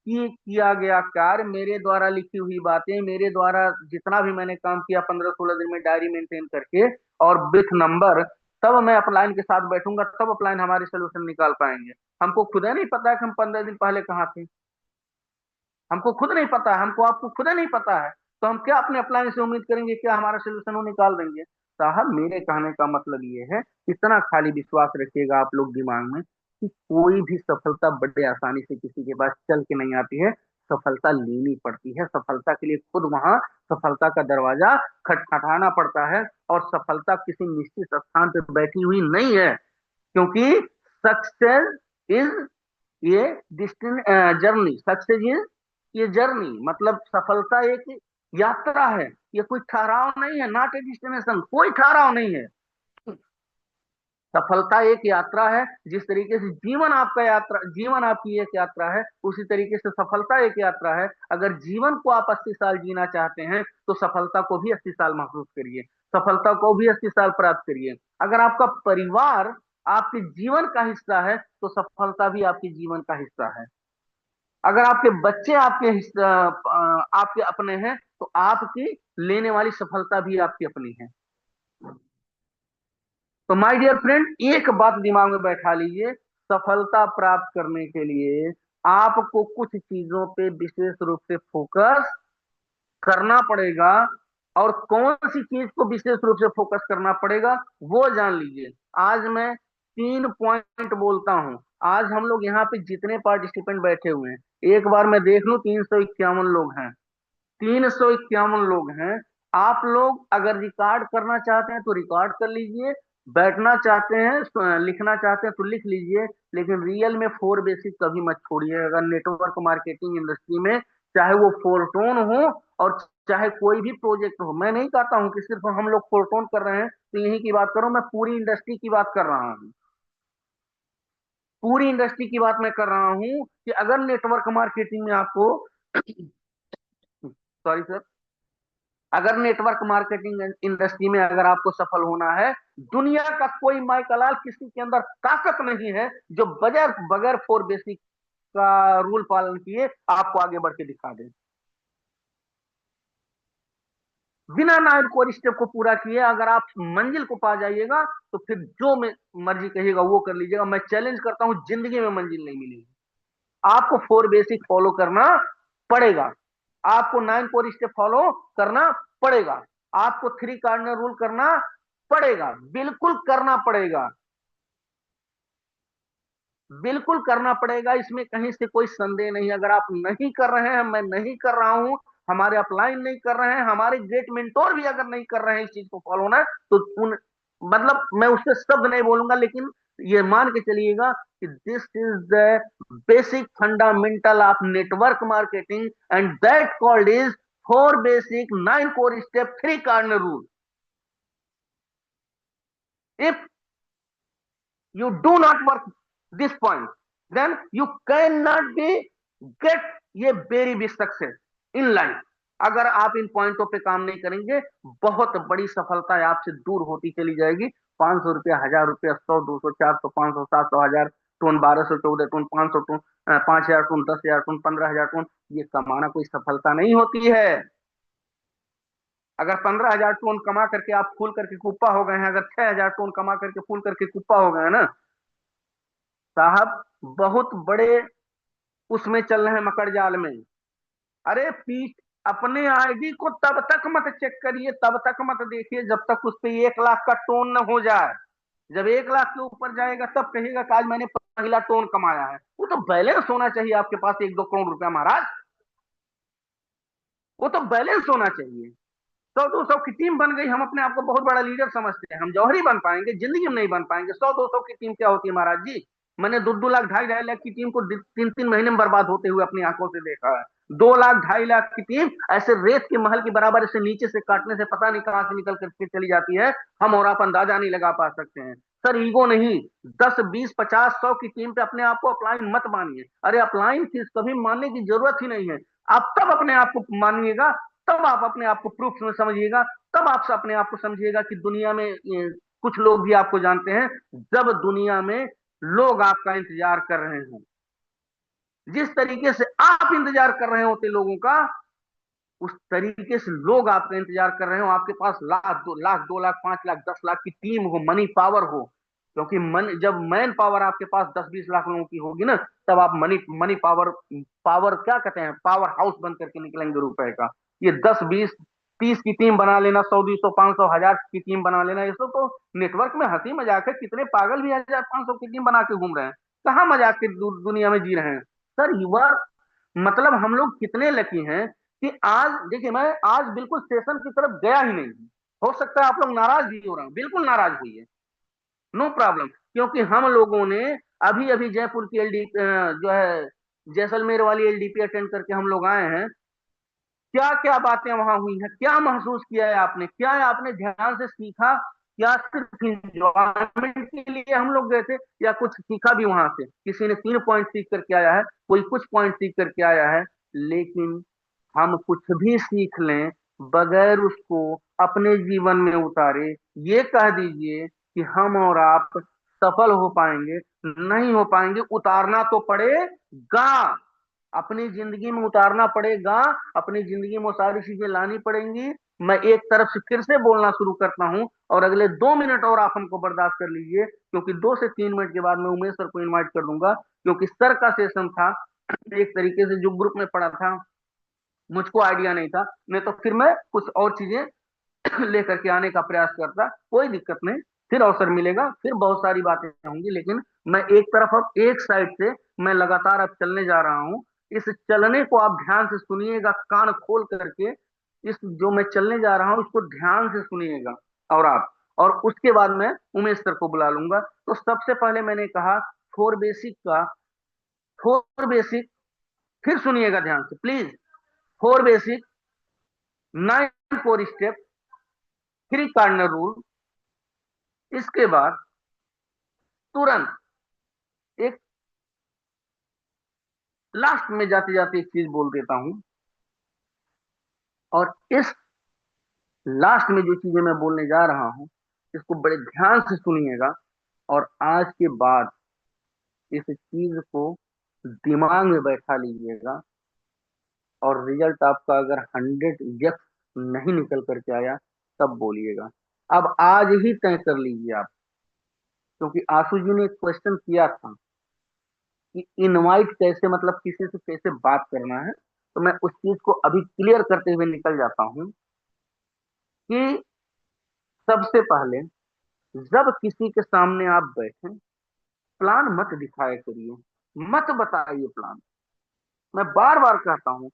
किया गया कार्य, मेरे द्वारा लिखी हुई बातें, मेरे द्वारा जितना भी मैंने काम किया 15-16 दिन में डायरी मेंटेन करके और विथ नंबर, तब मैं अपलाइन के साथ बैठूंगा, तब अपलाइन हमारे सोल्यूशन निकाल पाएंगे। हमको खुद नहीं पता है कि हम 15 दिन पहले कहाँ थे। हमको खुद नहीं पता है, हमको आपको खुद नहीं पता है, तो हम क्या अपने अपलाइन से उम्मीद करेंगे क्या हमारा सोल्यूशन वो निकाल देंगे? साहब मेरे कहने का मतलब ये है, इतना खाली विश्वास रखिएगा आप लोग दिमाग में कि कोई भी सफलता बड़े आसानी से किसी के पास चल के नहीं आती है। सफलता लेनी पड़ती है, सफलता के लिए खुद वहां सफलता का दरवाजा खटखटाना पड़ता है। और सफलता किसी निश्चित स्थान पर बैठी हुई नहीं है, क्योंकि सक्सेस इज ये डिस्टिन जर्नी, सक्सेस इज ये जर्नी, मतलब सफलता एक यात्रा है, ये कोई ठहराव नहीं है, नॉट ए डेस्टिनेशन, कोई ठहराव नहीं है। सफलता एक यात्रा है। जिस तरीके से जीवन आपकी एक यात्रा है, उसी तरीके से सफलता एक यात्रा है। अगर जीवन को आप 80 साल जीना चाहते हैं तो सफलता को भी 80 साल महसूस करिए, सफलता को भी 80 साल प्राप्त करिए। अगर आपका परिवार आपके जीवन का हिस्सा है तो सफलता भी आपके जीवन का हिस्सा है। अगर आपके बच्चे आपके अपने हैं तो आपकी लेने वाली सफलता भी आपकी अपनी है। तो माय डियर फ्रेंड, एक बात दिमाग में बैठा लीजिए, सफलता प्राप्त करने के लिए आपको कुछ चीजों पे विशेष रूप से फोकस करना पड़ेगा। और कौन सी चीज को विशेष रूप से फोकस करना पड़ेगा वो जान लीजिए। आज मैं 3 पॉइंट बोलता हूं। आज हम लोग यहाँ पे जितने पार्टिसिपेंट बैठे हुए हैं, एक बार मैं देख लूं, 351 लोग हैं। 351 लोग हैं। आप लोग अगर रिकॉर्ड करना चाहते हैं तो रिकॉर्ड कर लीजिए, बैठना चाहते हैं, लिखना चाहते हैं तो लिख लीजिए। लेकिन रियल में फोर बेसिक कभी मत छोड़िए। अगर नेटवर्क मार्केटिंग इंडस्ट्री में, चाहे वो फोरटोन हो और चाहे कोई भी प्रोजेक्ट हो, मैं नहीं कहता हूं कि सिर्फ हम लोग फोरटोन कर रहे हैं तो यही की बात करो, मैं पूरी इंडस्ट्री की बात कर रहा हूँ। पूरी इंडस्ट्री की बात मैं कर रहा हूं कि अगर नेटवर्क मार्केटिंग में आपको सॉरी सर, अगर नेटवर्क मार्केटिंग इंडस्ट्री में अगर आपको सफल होना है, दुनिया का कोई माइकलाल किसी के अंदर ताकत नहीं है जो बगैर बगैर फोर बेसिक का रूल पालन किए आपको आगे बढ़ के दिखा दे। बिना नाइन कोर स्टेप को पूरा किए अगर आप मंजिल को पा जाइएगा तो फिर जो मर्जी कहिएगा वो कर लीजिएगा। मैं चैलेंज करता हूं, जिंदगी में मंजिल नहीं मिलेगी। आपको फोर बेसिक फॉलो करना पड़ेगा, आपको नाइन कोर स्टेप फॉलो करना पड़ेगा, आपको थ्री कार्डिनल रूल करना पड़ेगा, बिल्कुल करना पड़ेगा, बिल्कुल करना पड़ेगा। इसमें कहीं से कोई संदेह नहीं। अगर आप नहीं कर रहे हैं, मैं नहीं कर रहा हूं, हमारे अपलाइन नहीं कर रहे हैं, हमारे ग्रेट मेंटोर भी अगर नहीं कर रहे हैं इस चीज को फॉलो ना, तो उन मतलब मैं उससे शब्द नहीं बोलूंगा, लेकिन ये मान के चलिएगा कि this is the basic fundamental of network marketing and that called is four basic nine core step three cardinal rule. If you do not work this point, then you cannot be get ये very big success in life. अगर आप इन पॉइंटों पे काम नहीं करेंगे, बहुत बड़ी सफलता आपसे दूर होती चली जाएगी। 500 रुपया, 1000 रुपया, 100, 200, 400, 500, 700, 1000 ton, 1200, 14 ton, 500 ton, 5000 ton, 10,000 ton, 15,000 ton, ये कमाना कोई सफलता नहीं होती है। अगर 15,000 टन कमा करके आप फूल करके कुप्पा हो गए हैं, अगर 6,000 टन कमा करके फूल करके कुप्पा हो गए हैं ना साहब, बहुत बड़े उसमें चल रहे हैं मकर जाल में। अरे पीठ अपने आईडी को तब तक मत चेक करिए, तब तक मत देखिए जब तक उस पे 1 लाख का टोन न हो जाए। जब 1 लाख के ऊपर जाएगा तब कहेगा कि आज मैंने पहला टोन कमाया है। वो तो बैलेंस होना चाहिए आपके पास 1-2 करोड़ रुपया महाराज, वो तो बैलेंस होना चाहिए। 100-200 की टीम बन गई, हम अपने आप को बहुत बड़ा लीडर समझते हैं, हम जौहरी बन पाएंगे, जिंदगी में नहीं बन पाएंगे। 100-200 की टीम क्या होती है महाराज जी? मैंने 2-2 लाख, 2.5-2.5 लाख की टीम को 3-3 महीने में बर्बाद होते हुए अपनी आंखों से देखा है। 2 लाख, 2.5 लाख की टीम ऐसे रेत के महल के बराबर ऐसे नीचे से काटने से पता नहीं कहां से निकल करके चली जाती है, हम और आप अंदाजा नहीं लगा पा सकते हैं। सर ईगो नहीं, 10, 20, 50, 100 की टीम पे अपने आप को अपलाइन मत मानिए। अरे अपलाइन चीज कभी मानने की जरूरत ही नहीं है। आप तब अपने आप को मानिएगा, तब आप अपने आप को प्रूफ में समझिएगा, तब आप अपने आप को समझिएगा कि दुनिया में कुछ लोग भी आपको जानते हैं। जब दुनिया में लोग आपका इंतजार कर रहे हो, जिस तरीके से आप इंतजार कर रहे होते लोगों का, उस तरीके से लोग आपका इंतजार कर रहे हो। आपके पास लाख, 2 लाख, 2 लाख, 5 लाख, 10 लाख की टीम हो, मनी पावर हो। क्योंकि जब मैन पावर आपके पास 10-20 लाख लोगों की होगी ना, तब आप मनी मनी पावर, पावर क्या कहते हैं, पावर हाउस बन करके निकलेंगे रुपए का। ये 10, 20, 30 की टीम बना लेना, 100, 200, 500, 1000 की टीम बना लेना, ये सब तो नेटवर्क में हंसी मजाक है। कितने पागल भी 1000, 500 की टीम बना के घूम रहे हैं, कहाँ मजाक की दुनिया में जी रहे हैं। सर युवा, मतलब हम लोग कितने लकी हैं कि आज देखिए, मैं आज बिल्कुल स्टेशन की तरफ गया ही नहीं। हो सकता है आप लोग नाराज भी हो रहे हैं, बिल्कुल नाराज हुई है, नो प्रॉब्लम। क्योंकि हम लोगों ने अभी अभी जयपुर की एलडी जो है जैसलमेर वाली एलडीपी अटेंड करके हम लोग आए हैं। क्या क्या बातें वहां हुई हैं, क्या महसूस किया है आपने, क्या आपने ध्यान से सीखा? या सिर्फ इंजॉयमेंट के लिए हम लोग गए थे, या कुछ सीखा भी वहां से? किसी ने 3 पॉइंट सीख करके आया है, कोई कुछ पॉइंट सीख करके आया है। लेकिन हम कुछ भी सीख लें, बगैर उसको अपने जीवन में उतारे, ये कह दीजिए कि हम और आप सफल हो पाएंगे? नहीं हो पाएंगे। उतारना तो पड़ेगा, अपनी जिंदगी में उतारना पड़ेगा, अपनी जिंदगी में वो सारी चीजें लानी पड़ेंगी। मैं एक तरफ से फिर से बोलना शुरू करता हूं, और अगले 2 मिनट और आप हमको बर्दाश्त कर लीजिए, क्योंकि 2 से 3 मिनट के बाद मैं उमेश सर को इनवाइट कर दूंगा, क्योंकि सर का सेशन था। एक तरीके से जो ग्रुप में पढ़ा था, मुझको आइडिया नहीं था, नहीं तो फिर मैं कुछ और चीजें लेकर के आने का प्रयास करता। कोई दिक्कत नहीं, फिर अवसर मिलेगा, फिर बहुत सारी बातें होंगी। लेकिन मैं एक तरफ, अब एक साइड से मैं लगातार अब चलने जा रहा हूं। इस चलने को आप ध्यान से सुनिएगा, कान खोल करके। इस जो मैं चलने जा रहा हूं इसको ध्यान से सुनिएगा, और आप, और उसके बाद मैं उमेश सर को बुला लूंगा। तो सबसे पहले मैंने कहा, फोर बेसिक का, फोर बेसिक, फिर सुनिएगा ध्यान से please. Four basic, 9 4 step, 3 cardinal rule. इसके बाद तुरंत एक, लास्ट में जाते जाते एक चीज बोल देता हूं, और इस लास्ट में जो चीजें मैं बोलने जा रहा हूं, इसको बड़े ध्यान से सुनिएगा, और आज के बाद इस चीज को दिमाग में बैठा लीजिएगा। और रिजल्ट आपका अगर 100 नहीं निकल करके आया, तब बोलिएगा। अब आज ही तय कर लीजिए आप, क्योंकि आशु जी ने एक क्वेश्चन किया था कि इनवाइट कैसे, मतलब किसी से कैसे बात करना है। तो मैं उस चीज को अभी क्लियर करते हुए निकल जाता हूं कि सबसे पहले, जब किसी के सामने आप बैठे, प्लान मत दिखाया करिए, मत बताइए प्लान। मैं बार बार कहता हूं,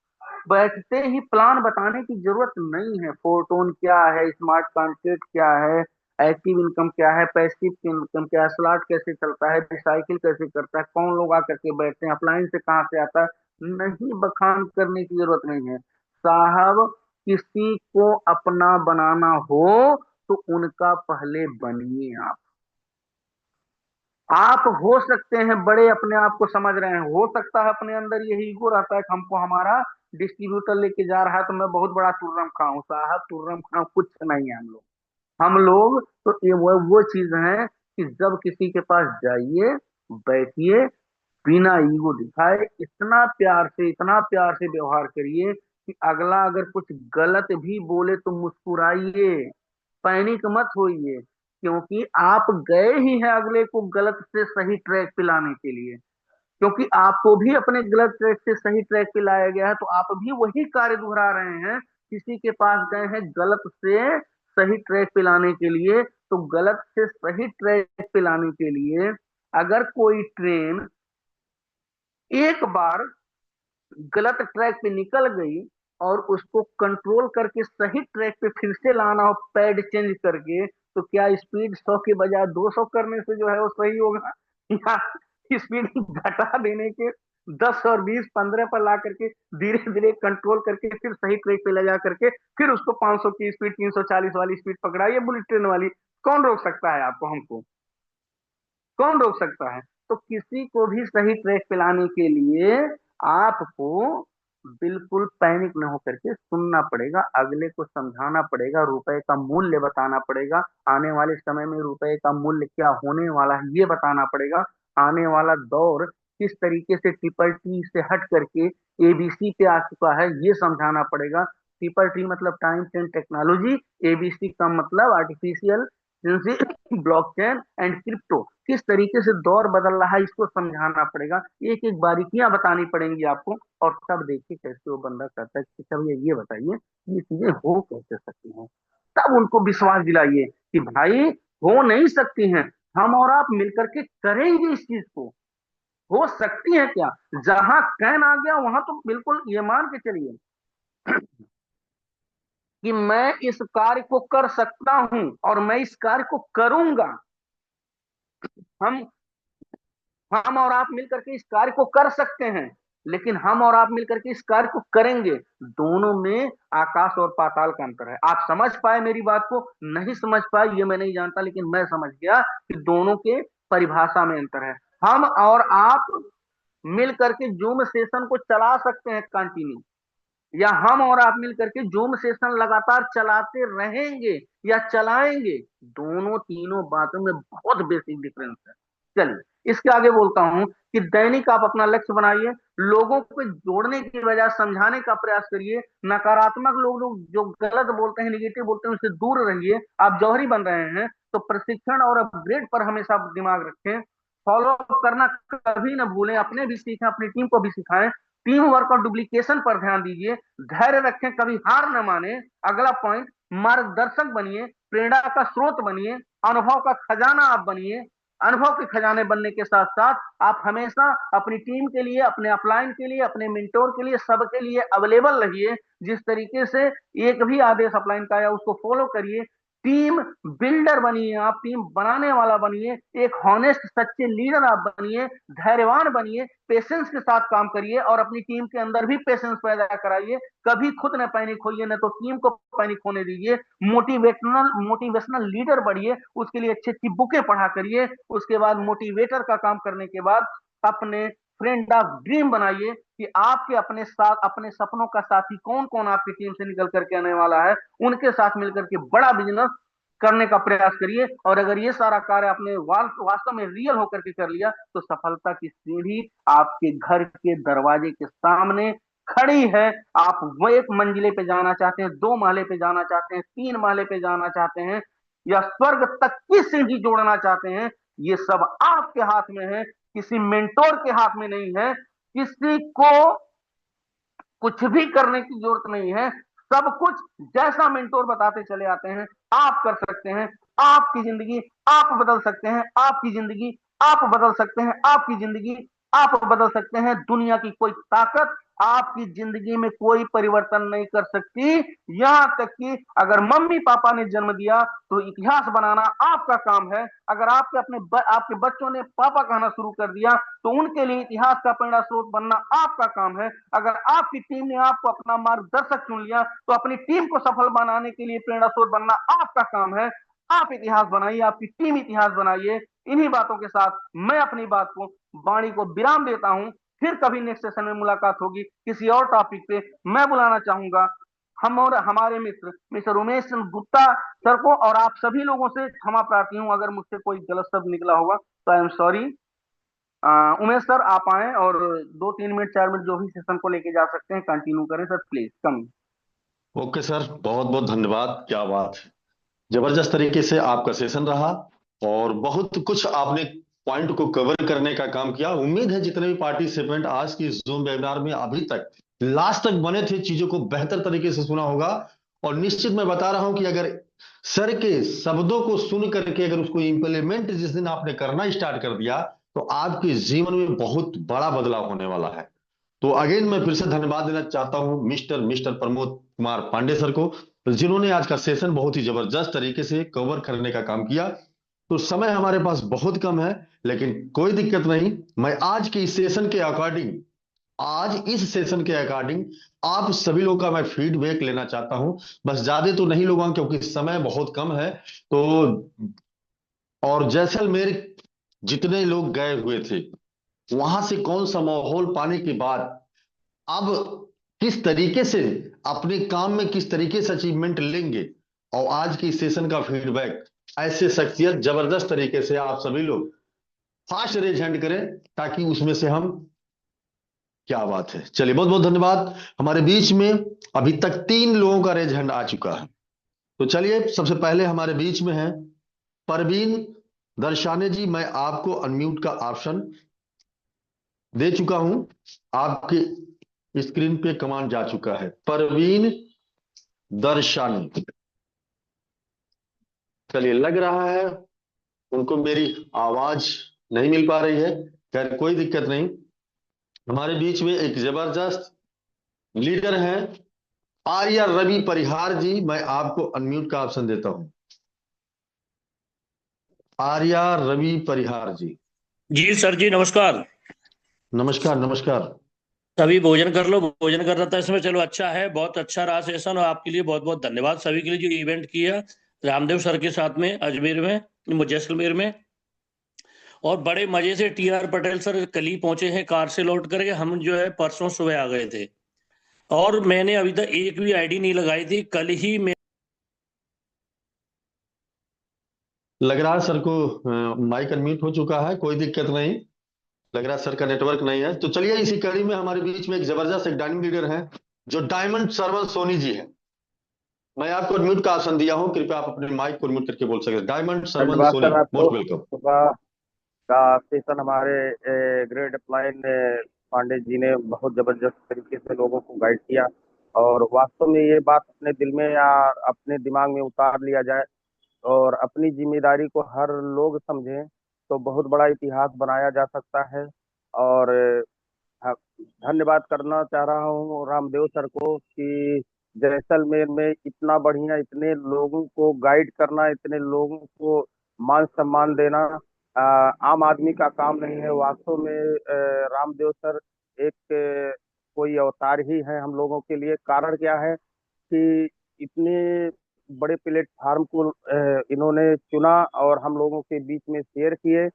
बैठते ही प्लान बताने की जरूरत नहीं है। फोरटोन क्या है, स्मार्ट कॉन्ट्रैक्ट क्या है, एक्टिव इनकम क्या है, पैसिव इनकम क्या है, स्लॉट कैसे चलता है, रिसाइकिल कैसे करता है, कौन लोग आकर के बैठते हैं, अपलाइन से कहाँ से आता है, नहीं बखान करने की जरूरत नहीं है साहब। किसी को अपना बनाना हो तो उनका पहले बनिए आप। आप हो सकते हैं बड़े, अपने आप को समझ रहे हैं, हो सकता है अपने अंदर यही ईगो रहता है कि हमको हमारा डिस्ट्रीब्यूटर लेके जा रहा है तो मैं बहुत बड़ा तुर्रम खां हूं। साहब तुर्रम खां कुछ नहीं है हम लोग तो ये वो चीज है कि जब किसी के पास जाइए, बैठिए, बिना ईगो दिखाए, इतना प्यार से व्यवहार करिए कि अगला अगर कुछ गलत भी बोले तो मुस्कुराइए, पैनिक मत होइए। क्योंकि आप गए ही हैं अगले को गलत से सही ट्रैक पे लाने के लिए, क्योंकि आपको भी अपने गलत ट्रैक से सही ट्रैक पे लाया गया है, तो आप भी वही कार्य दोहरा रहे हैं। किसी के पास गए हैं गलत से सही ट्रैक पे लाने के लिए, तो गलत से सही ट्रैक पे लाने के लिए अगर कोई ट्रेन एक बार गलत ट्रैक पे निकल गई, और उसको कंट्रोल करके सही ट्रैक पे फिर से लाना हो पैड चेंज करके, तो क्या स्पीड 100 के बजाय 200 करने से जो है वो सही होगा? या स्पीड घटा देने के 10 और 20 15 पर ला करके धीरे धीरे कंट्रोल करके फिर सही ट्रैक पे ले जा करके फिर उसको 500 की स्पीड, 340 वाली स्पीड पकड़ाइए बुलेट ट्रेन वाली। कौन रोक सकता है आपको, हमको कौन रोक सकता है? तो किसी को भी सही ट्रैक पे लाने के लिए आपको बिल्कुल पैनिक न होकर के सुनना पड़ेगा, अगले को समझाना पड़ेगा, रुपए का मूल्य बताना पड़ेगा, आने वाले समय में रुपए का मूल्य क्या होने वाला है ये बताना पड़ेगा, आने वाला दौर किस तरीके से ट्रिपल टी से हट करके एबीसी पे आ चुका है ये समझाना पड़ेगा। ट्रिपल टी मतलब टाइम्स एंड टेक्नोलॉजी, एबीसी का मतलब आर्टिफिशियल ब्लॉकचेन एंड क्रिप्टो, किस तरीके से दौर बदल रहा है इसको समझाना पड़ेगा, एक एक बारीकियां बतानी पड़ेंगी आपको। और तब देखिए कैसे वो बंदा कहता है कि चलो ये बताइए ये चीजें हो कैसे सकती हैं। तब उनको विश्वास दिलाइए कि भाई हो नहीं सकती हैं, हम और आप मिलकर के करेंगे इस चीज को, हो सकती है क्या? जहां कैन आ गया वहां तो बिल्कुल ये मान के चलिए कि मैं इस कार्य को कर सकता हूं और मैं इस कार्य को करूंगा। हम हम और आप मिलकर के इस कार्य को कर सकते हैं। लेकिन हम और आप मिलकर के इस कार्य को करेंगे। दोनों में आकाश और पाताल का अंतर है। आप समझ पाए मेरी बात को, नहीं समझ पाए ये मैं नहीं जानता, लेकिन मैं समझ गया कि दोनों के परिभाषा में अंतर है। हम और आप मिल करके जूम सेशन को चला सकते हैं कंटिन्यू, या हम और आप मिल करके जूम सेशन लगातार चलाते रहेंगे या चलाएंगे। दोनों तीनों बातों में बहुत बेसिक डिफरेंस है। चलिए इसके आगे बोलता हूं कि दैनिक आप अपना लक्ष्य बनाइए, लोगों को जोड़ने की बजाय समझाने का प्रयास करिए। नकारात्मक लोग जो गलत बोलते हैं, निगेटिव बोलते हैं, उससे दूर रहिए। आप जौहरी बन रहे हैं तो प्रशिक्षण और अपग्रेड पर हमेशा दिमाग रखें। फॉलो अप करना कभी ना भूलें, अपने भी सीखें, अपनी टीम को भी सिखाएं। टीम वर्क और डुप्लीकेशन पर ध्यान दीजिए। धैर्य रखें, कभी हार न माने। अगला पॉइंट, मार्गदर्शक बनिए, प्रेरणा का स्रोत बनिए, अनुभव का खजाना आप बनिए। अनुभव के खजाने बनने के साथ साथ आप हमेशा अपनी टीम के लिए, अपने अपलाइन के लिए, अपने मिंटोर के लिए, सबके लिए अवेलेबल रहिए। जिस तरीके से एक भी आदेश अपलाइन का आया उसको फॉलो करिए। टीम बिल्डर बनिए, आप टीम बनाने वाला बनिए। एक हॉनेस्ट सच्चे लीडर आप बनिए। धैर्यवान बनिए, पेशेंस के साथ काम करिए और अपनी टीम के अंदर भी पेशेंस पैदा कराइए। कभी खुद न पैनिक होइए, न तो टीम को पैनिक होने दीजिए। मोटिवेशनल लीडर बढ़िए, उसके लिए अच्छी अच्छी बुकें पढ़ा करिए। उसके बाद मोटिवेटर का काम करने के बाद अपने फ्रेंड ऑफ ड्रीम बनाइए कि आपके अपने साथ, अपने सपनों का साथी कौन कौन आपकी टीम से निकल करके आने वाला है, उनके साथ मिलकर के बड़ा बिजनेस करने का प्रयास करिए। और अगर ये सारा कार्य आपने वास्तव में रियल होकर के कर लिया तो सफलता की सीढ़ी आपके घर के दरवाजे के सामने खड़ी है। आप वो एक मंजिले पे जाना चाहते हैं, 2 महले पे जाना चाहते हैं, 3 महले पे जाना चाहते हैं, या स्वर्ग तक की सीढ़ी जोड़ना चाहते हैं, ये सब आपके हाथ में है, किसी मेंटोर के हाथ में नहीं है। किसी को कुछ भी करने की जरूरत नहीं है। सब कुछ जैसा मेंटोर बताते चले आते हैं आप कर सकते हैं। आपकी जिंदगी आप बदल सकते हैं। आपकी जिंदगी आप बदल सकते हैं। आपकी जिंदगी आप बदल सकते हैं। दुनिया की कोई ताकत आपकी जिंदगी में कोई परिवर्तन नहीं कर सकती। यहां तक कि अगर मम्मी पापा ने जन्म दिया तो इतिहास बनाना आपका काम है। अगर आपके बच्चों ने पापा कहना शुरू कर दिया तो उनके लिए इतिहास का प्रेरणा स्रोत बनना आपका काम है। अगर आपकी टीम ने आपको अपना मार्गदर्शक चुन लिया तो अपनी टीम को सफल बनाने के लिए प्रेरणा स्रोत बनना आपका काम है। आप इतिहास बनाइए, आपकी टीम इतिहास बनाइए। इन्हीं बातों के साथ मैं अपनी बात को, वाणी को विराम देता हूं। फिर कभी नेक्स्ट सेशन में मुलाकात होगी किसी और टॉपिक पे। मैं बुलाना चाहूंगा हम और हमारे मित्र मिस्टर उमेश चंद्र गुप्ता सर को, और आप सभी लोगों से क्षमा प्रार्थी हूं अगर मुझसे कोई गलत शब्द निकला होगा तो I am sorry. Umesh sir आप आए और 2-3 मिनट 4 मिनट जो भी सेशन को लेके जा सकते हैं कंटिन्यू करें sir, please come. Okay sir, बहुत बहुत धन्यवाद। क्या बात है, जबरदस्त तरीके से आपका सेशन रहा और बहुत कुछ आपने पॉइंट को कवर करने का काम किया। उम्मीद है जितने भी पार्टिसिपेंट आज की जूम वेबिनार में अभी तक लास्ट तक बने थे, चीजों को बेहतर तरीके से सुना होगा। और निश्चित मैं बता रहा हूं कि अगर सर के शब्दों को सुन करके अगर उसको इम्प्लीमेंट जिस दिन आपने करना स्टार्ट कर दिया तो आपके जीवन में बहुत बड़ा बदलाव होने वाला है। तो अगेन मैं फिर से धन्यवाद देना चाहता हूं mister mister Pramod Kumar Pandey sir को, जिन्होंने आज का सेशन बहुत ही जबरदस्त तरीके से कवर करने का काम किया। तो समय हमारे पास बहुत कम है, लेकिन कोई दिक्कत नहीं। मैं आज के इस सेशन के अकॉर्डिंग, आज इस सेशन के अकॉर्डिंग आप सभी लोगों का मैं फीडबैक लेना चाहता हूं। बस ज्यादा तो नहीं लूंगा क्योंकि समय बहुत कम है। तो और जैसलमेर जितने लोग गए हुए थे वहां से कौन सा माहौल पाने के बाद अब किस तरीके से अपने काम में किस तरीके से अचीवमेंट लेंगे, और आज की सेशन का फीडबैक ऐसे शख्सियत जबरदस्त तरीके से आप सभी लोग फास्ट रेज हैंड करें ताकि उसमें से हम, क्या बात है। चलिए बहुत बहुत धन्यवाद। हमारे बीच में अभी तक 3 लोगों का रेज हैंड आ चुका है। तो चलिए सबसे पहले हमारे बीच में है परवीन दर्शाने जी। मैं आपको अनम्यूट का ऑप्शन दे चुका हूं, आपके स्क्रीन पे कमांड जा चुका है। परवीन दर्शानी, चलिए लग रहा है उनको मेरी आवाज नहीं मिल पा रही है। खैर कोई दिक्कत नहीं। हमारे बीच में एक जबरदस्त लीडर हैं आर्या रवि परिहार जी। मैं आपको अनम्यूट का ऑप्शन देता हूं। आर्या रवि परिहार जी। जी सर जी, नमस्कार। नमस्कार नमस्कार। सभी भोजन कर लो, भोजन कर रहा था इसमें। चलो अच्छा है, बहुत अच्छा रहा सेशन, और आपके लिए बहुत बहुत धन्यवाद सभी के लिए जो इवेंट किया रामदेव सर के साथ में अजमेर में, जैसलमेर में। और बड़े मजे से TR पटेल सर कल ही पहुंचे हैं कार से लौट करके, हम जो है परसों सुबह आ गए थे। और मैंने अभी तक एक भी आईडी नहीं लगाई थी, कल ही मैं। लग रहा है सर को माइक अनम्यूट हो चुका है, कोई दिक्कत नहीं। लग रहा है सर का नेटवर्क नहीं है। तो चलिए, इसी कड़ी में हमारे बीच में एक जबरदस्त एक डायनामिक लीडर हैं, जो डायमंड सरवन सोनी जी हैं। मैं आपको म्यूट का ऑप्शन दिया हूँ, कृपया आप अपने माइक को म्यूट करके बोल सकते हैं। डायमंड सरवन धन्यवाद सोनी, सर आपको। Most welcome. सुबह का सेशन हमारे ग्रेट अपलाइन पांडे जी ने बहुत जबरदस्त तरीके से लोगों को गाइड किया। और वास्तव में ये बात अपने दिल में या अपने दिमाग में उतार लिया जाए और अपनी जिम्मेदारी को हर लोग समझें तो बहुत बड़ा इतिहास बनाया जा सकता है। और हाँ, धन्यवाद करना चाह रहा हूँ रामदेव सर को कि जैसलमेर में इतना बढ़िया, इतने लोगों को गाइड करना, इतने लोगों को मान सम्मान देना आम आदमी का काम नहीं है। वास्तव में रामदेव सर एक कोई अवतार ही है हम लोगों के लिए। कारण क्या है कि इतने बड़े प्लेटफार्म को इन्होंने चुना और हम लोगों के बीच में शेयर किए।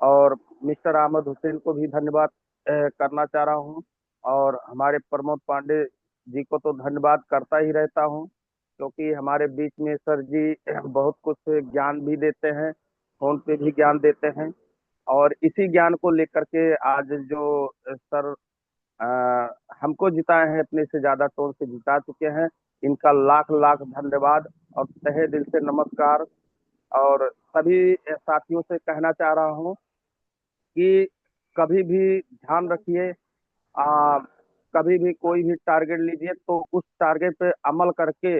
और मिस्टर अहमद हुसैन को भी धन्यवाद करना चाह रहा हूँ। और हमारे प्रमोद पांडे जी को तो धन्यवाद करता ही रहता हूँ, क्योंकि हमारे बीच में सर जी बहुत कुछ ज्ञान भी देते हैं, फोन पे भी ज्ञान देते हैं। और इसी ज्ञान को लेकर के आज जो सर अ, हमको जिताए हैं, अपने से ज्यादा टोन से जिता चुके हैं, इनका लाख लाख धन्यवाद और तहे दिल से नमस्कार। और सभी साथियों से कहना चाह रहा हूँ कि कभी भी ध्यान रखिए, आ, कभी भी कोई भी टारगेट लीजिए तो उस टारगेट पे अमल करके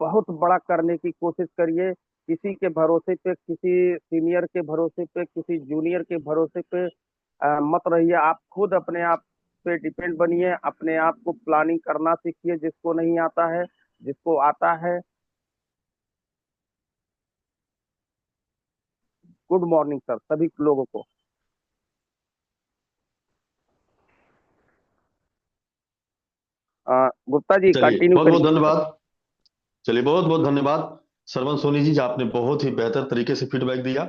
बहुत बड़ा करने की कोशिश करिए। किसी के भरोसे पे, किसी सीनियर के भरोसे पे, किसी जूनियर के भरोसे पे मत रहिए। आप खुद अपने आप पे डिपेंड बनिए, अपने आप को प्लानिंग करना सीखिए। जिसको नहीं आता है, जिसको आता है, गुड मॉर्निंग सर सभी लोगों को। गुप्ता जी चलिए, कंटिन्यू बहुत बहुत करिए। धन्यवाद। चलिए, बहुत बहुत धन्यवाद सरवन सोनी जी, आपने बहुत ही बेहतर तरीके से फीडबैक दिया,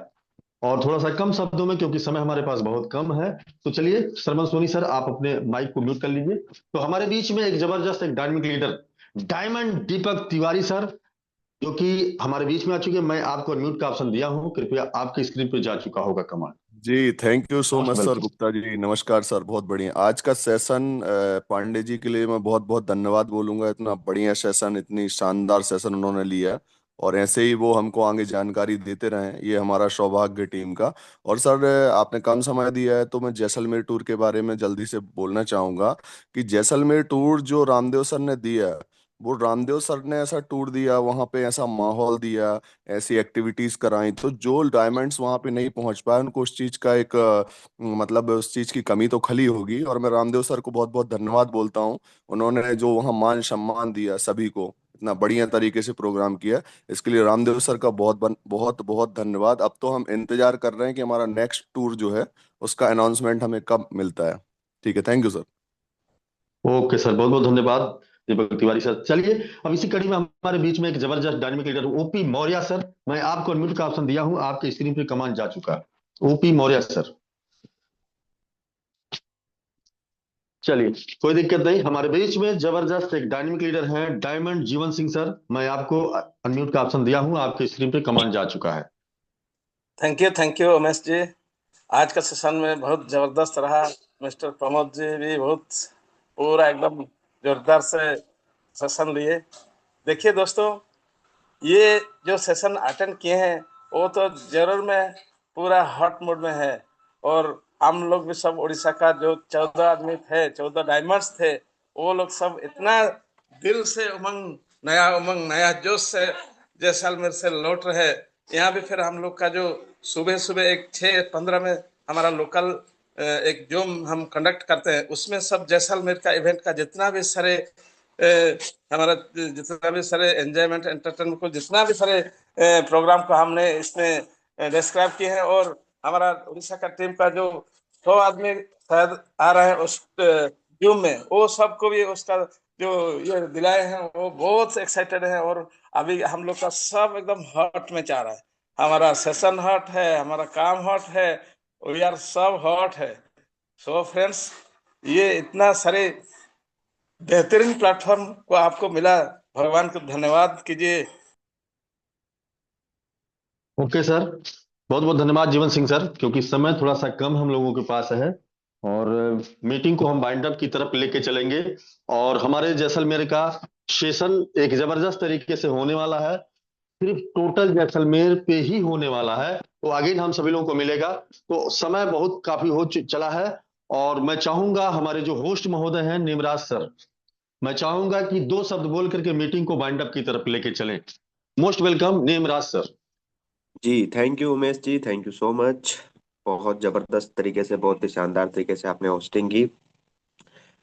और थोड़ा सा कम शब्दों में, क्योंकि समय हमारे पास बहुत कम है। तो चलिए, सरवन सोनी सर, आप अपने माइक को म्यूट कर लीजिए। तो हमारे बीच में एक जबरदस्त एक dynamic leader, diamond Deepak Tiwari sir, जो कि हमारे बीच में आ चुके हैं। मैं आपको म्यूट का ऑप्शन दिया हूं, कृपया आपकी स्क्रीन पर जा चुका होगा कमांड। जी, thank you so most much sir. Welcome. Gupta ji नमस्कार सर, बहुत बढ़िया आज का सेशन। पांडे जी के लिए मैं बहुत बहुत धन्यवाद बोलूंगा। इतना बढ़िया सेशन, इतनी शानदार सेशन उन्होंने लिया, और ऐसे ही वो हमको आगे जानकारी देते रहें, ये हमारा सौभाग्य टीम का। और सर, आपने कम समय दिया है तो मैं जैसलमेर टूर के बारे में जल्दी से बोलना चाहूंगा कि जैसलमेर टूर जो रामदेव सर ने दिया, वो रामदेव सर ने ऐसा टूर दिया, वहाँ पे ऐसा माहौल दिया, ऐसी एक्टिविटीज कराई, तो जो डायमंड्स वहां पे नहीं पहुंच पाए उनको उस चीज का एक मतलब उस चीज की कमी तो खली होगी। और मैं रामदेव सर को बहुत बहुत धन्यवाद बोलता हूँ। उन्होंने जो वहाँ मान सम्मान दिया सभी को, इतना बढ़िया तरीके से प्रोग्राम किया, इसके लिए रामदेव सर का बहुत बहुत बहुत धन्यवाद। अब तो हम इंतजार कर रहे हैं कि हमारा नेक्स्ट टूर जो है उसका अनाउंसमेंट हमें कब मिलता है। ठीक है, thank you sir. Okay sir, बहुत बहुत धन्यवाद दीपक तिवारी सर। चलिए, अब इसी कड़ी में हमारे बीच में एक जबरदस्त dynamic leader OP Maurya sir, मैं आपको अनम्यूट का ऑप्शन दिया हूं, आपके स्क्रीन पे कमांड जा चुका है। ओपी मौर्य सर, चलिए, कोई दिक्कत नहीं। हमारे बीच में जबरदस्त एक डायनामिक लीडर हैं, डायमंड जीवन सिंह सर, मैं आपको अनम्यूट का ऑप्शन दिया हूं, आपके स्क्रीन पे कमांड जा चुका है। थैंक यू उमेश जी। आज का सेशन में बहुत जबरदस्त रहा। मिस्टर प्रमोद जी भी बहुत पूरा एकदम जोरदार से सेशन लिए। देखिए दोस्तों, ये जो सेशन अटेंड किए हैं वो तो जरूर में पूरा हॉट मूड में है। और हम लोग भी सब उड़ीसा का जो 14 आदमी थे, 14 डायमंड्स थे, वो लोग सब इतना दिल से उमंग नया जोश से जैसलमेर से लौट रहे। यहाँ भी फिर हम लोग का जो सुबह सुबह एक 6:15 में हमारा लोकल एक जो हम कंडक्ट करते हैं, उसमें सब जैसलमेर का इवेंट का जितना भी सारे हमारा जितना भी सारे एंजॉयमेंट एंटरटेनमेंट को जितना भी सारे प्रोग्राम को हमने इसमें डिस्क्राइब किए हैं। और हमारा उड़ीसा का टीम का जो 100 आदमी शायद आ रहे हैं उस जूम में, वो सबको भी उसका जो ये दिलाए हैं वो बहुत एक्साइटेड है। और अभी हम लोग का सब एकदम हॉट में चाह रहा है, हमारा सेशन हॉट है, हमारा काम हॉट है, वी आर सब हॉट है। सो फ्रेंड्स, ये इतना सारे बेहतरीन प्लेटफॉर्म को आपको मिला, भगवान को धन्यवाद कीजिए। ओके सर, बहुत बहुत धन्यवाद जीवन सिंह सर, क्योंकि समय थोड़ा सा कम हम लोगों के पास है। और मीटिंग को हम बाइंड अप की तरफ लेके चलेंगे, और हमारे जैसलमेर का सेशन एक जबरदस्त तरीके से होने वाला है। सिर्फ टोटल जैसलमेर पे ही होने वाला है, तो अगेन हम सभी लोगों को मिलेगा। तो समय बहुत काफी हो चला है, और मैं चाहूंगा हमारे जो होस्ट महोदय हैं निमराज सर, मैं चाहूंगा कि दो शब्द बोल करके मीटिंग को बाइंड अप की तरफ लेके चलें। Most welcome Nimraj sir. जी thank you Umesh ji, thank you so much. बहुत जबरदस्त तरीके से, बहुत ही शानदार तरीके से आपने होस्टिंग की।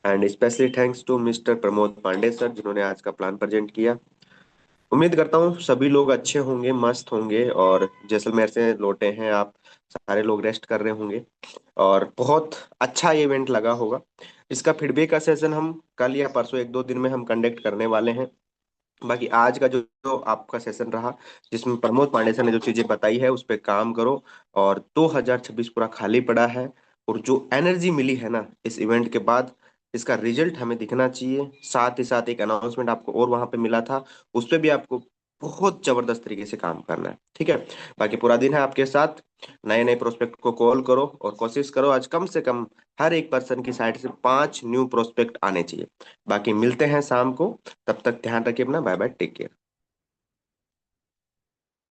And specially thanks to mister Pramod Pandey sir, जिन्होंने आज का प्लान प्रेजेंट किया। उम्मीद करता हूँ सभी लोग अच्छे होंगे, मस्त होंगे, और जैसलमेर से लौटे हैं आप, सारे लोग रेस्ट कर रहे होंगे, और बहुत अच्छा इवेंट लगा होगा। इसका फीडबैक का सेशन हम कल या परसों एक दो दिन में हम कंडक्ट करने वाले हैं। बाकी आज का जो आपका सेशन रहा, जिसमें प्रमोद पांडे सर ने जो चीजें बताई है उस पर काम करो। और 2026 पूरा खाली पड़ा है, और जो एनर्जी मिली है ना इस इवेंट के बाद, इसका रिजल्ट हमें दिखना चाहिए। साथ ही साथ एक अनाउंसमेंट आपको और वहां पे मिला था, उस पर भी आपको बहुत जबरदस्त तरीके से काम करना है, ठीक है। बाकी पूरा दिन है आपके साथ। नए नए प्रोस्पेक्ट को कॉल करो, और कोशिश करो आज कम से कम हर एक पर्सन की साइड से 5 न्यू प्रोस्पेक्ट आने चाहिए। बाकी मिलते हैं शाम को, तब तक ध्यान रखिए अपना, बाय बाय, टेक केयर।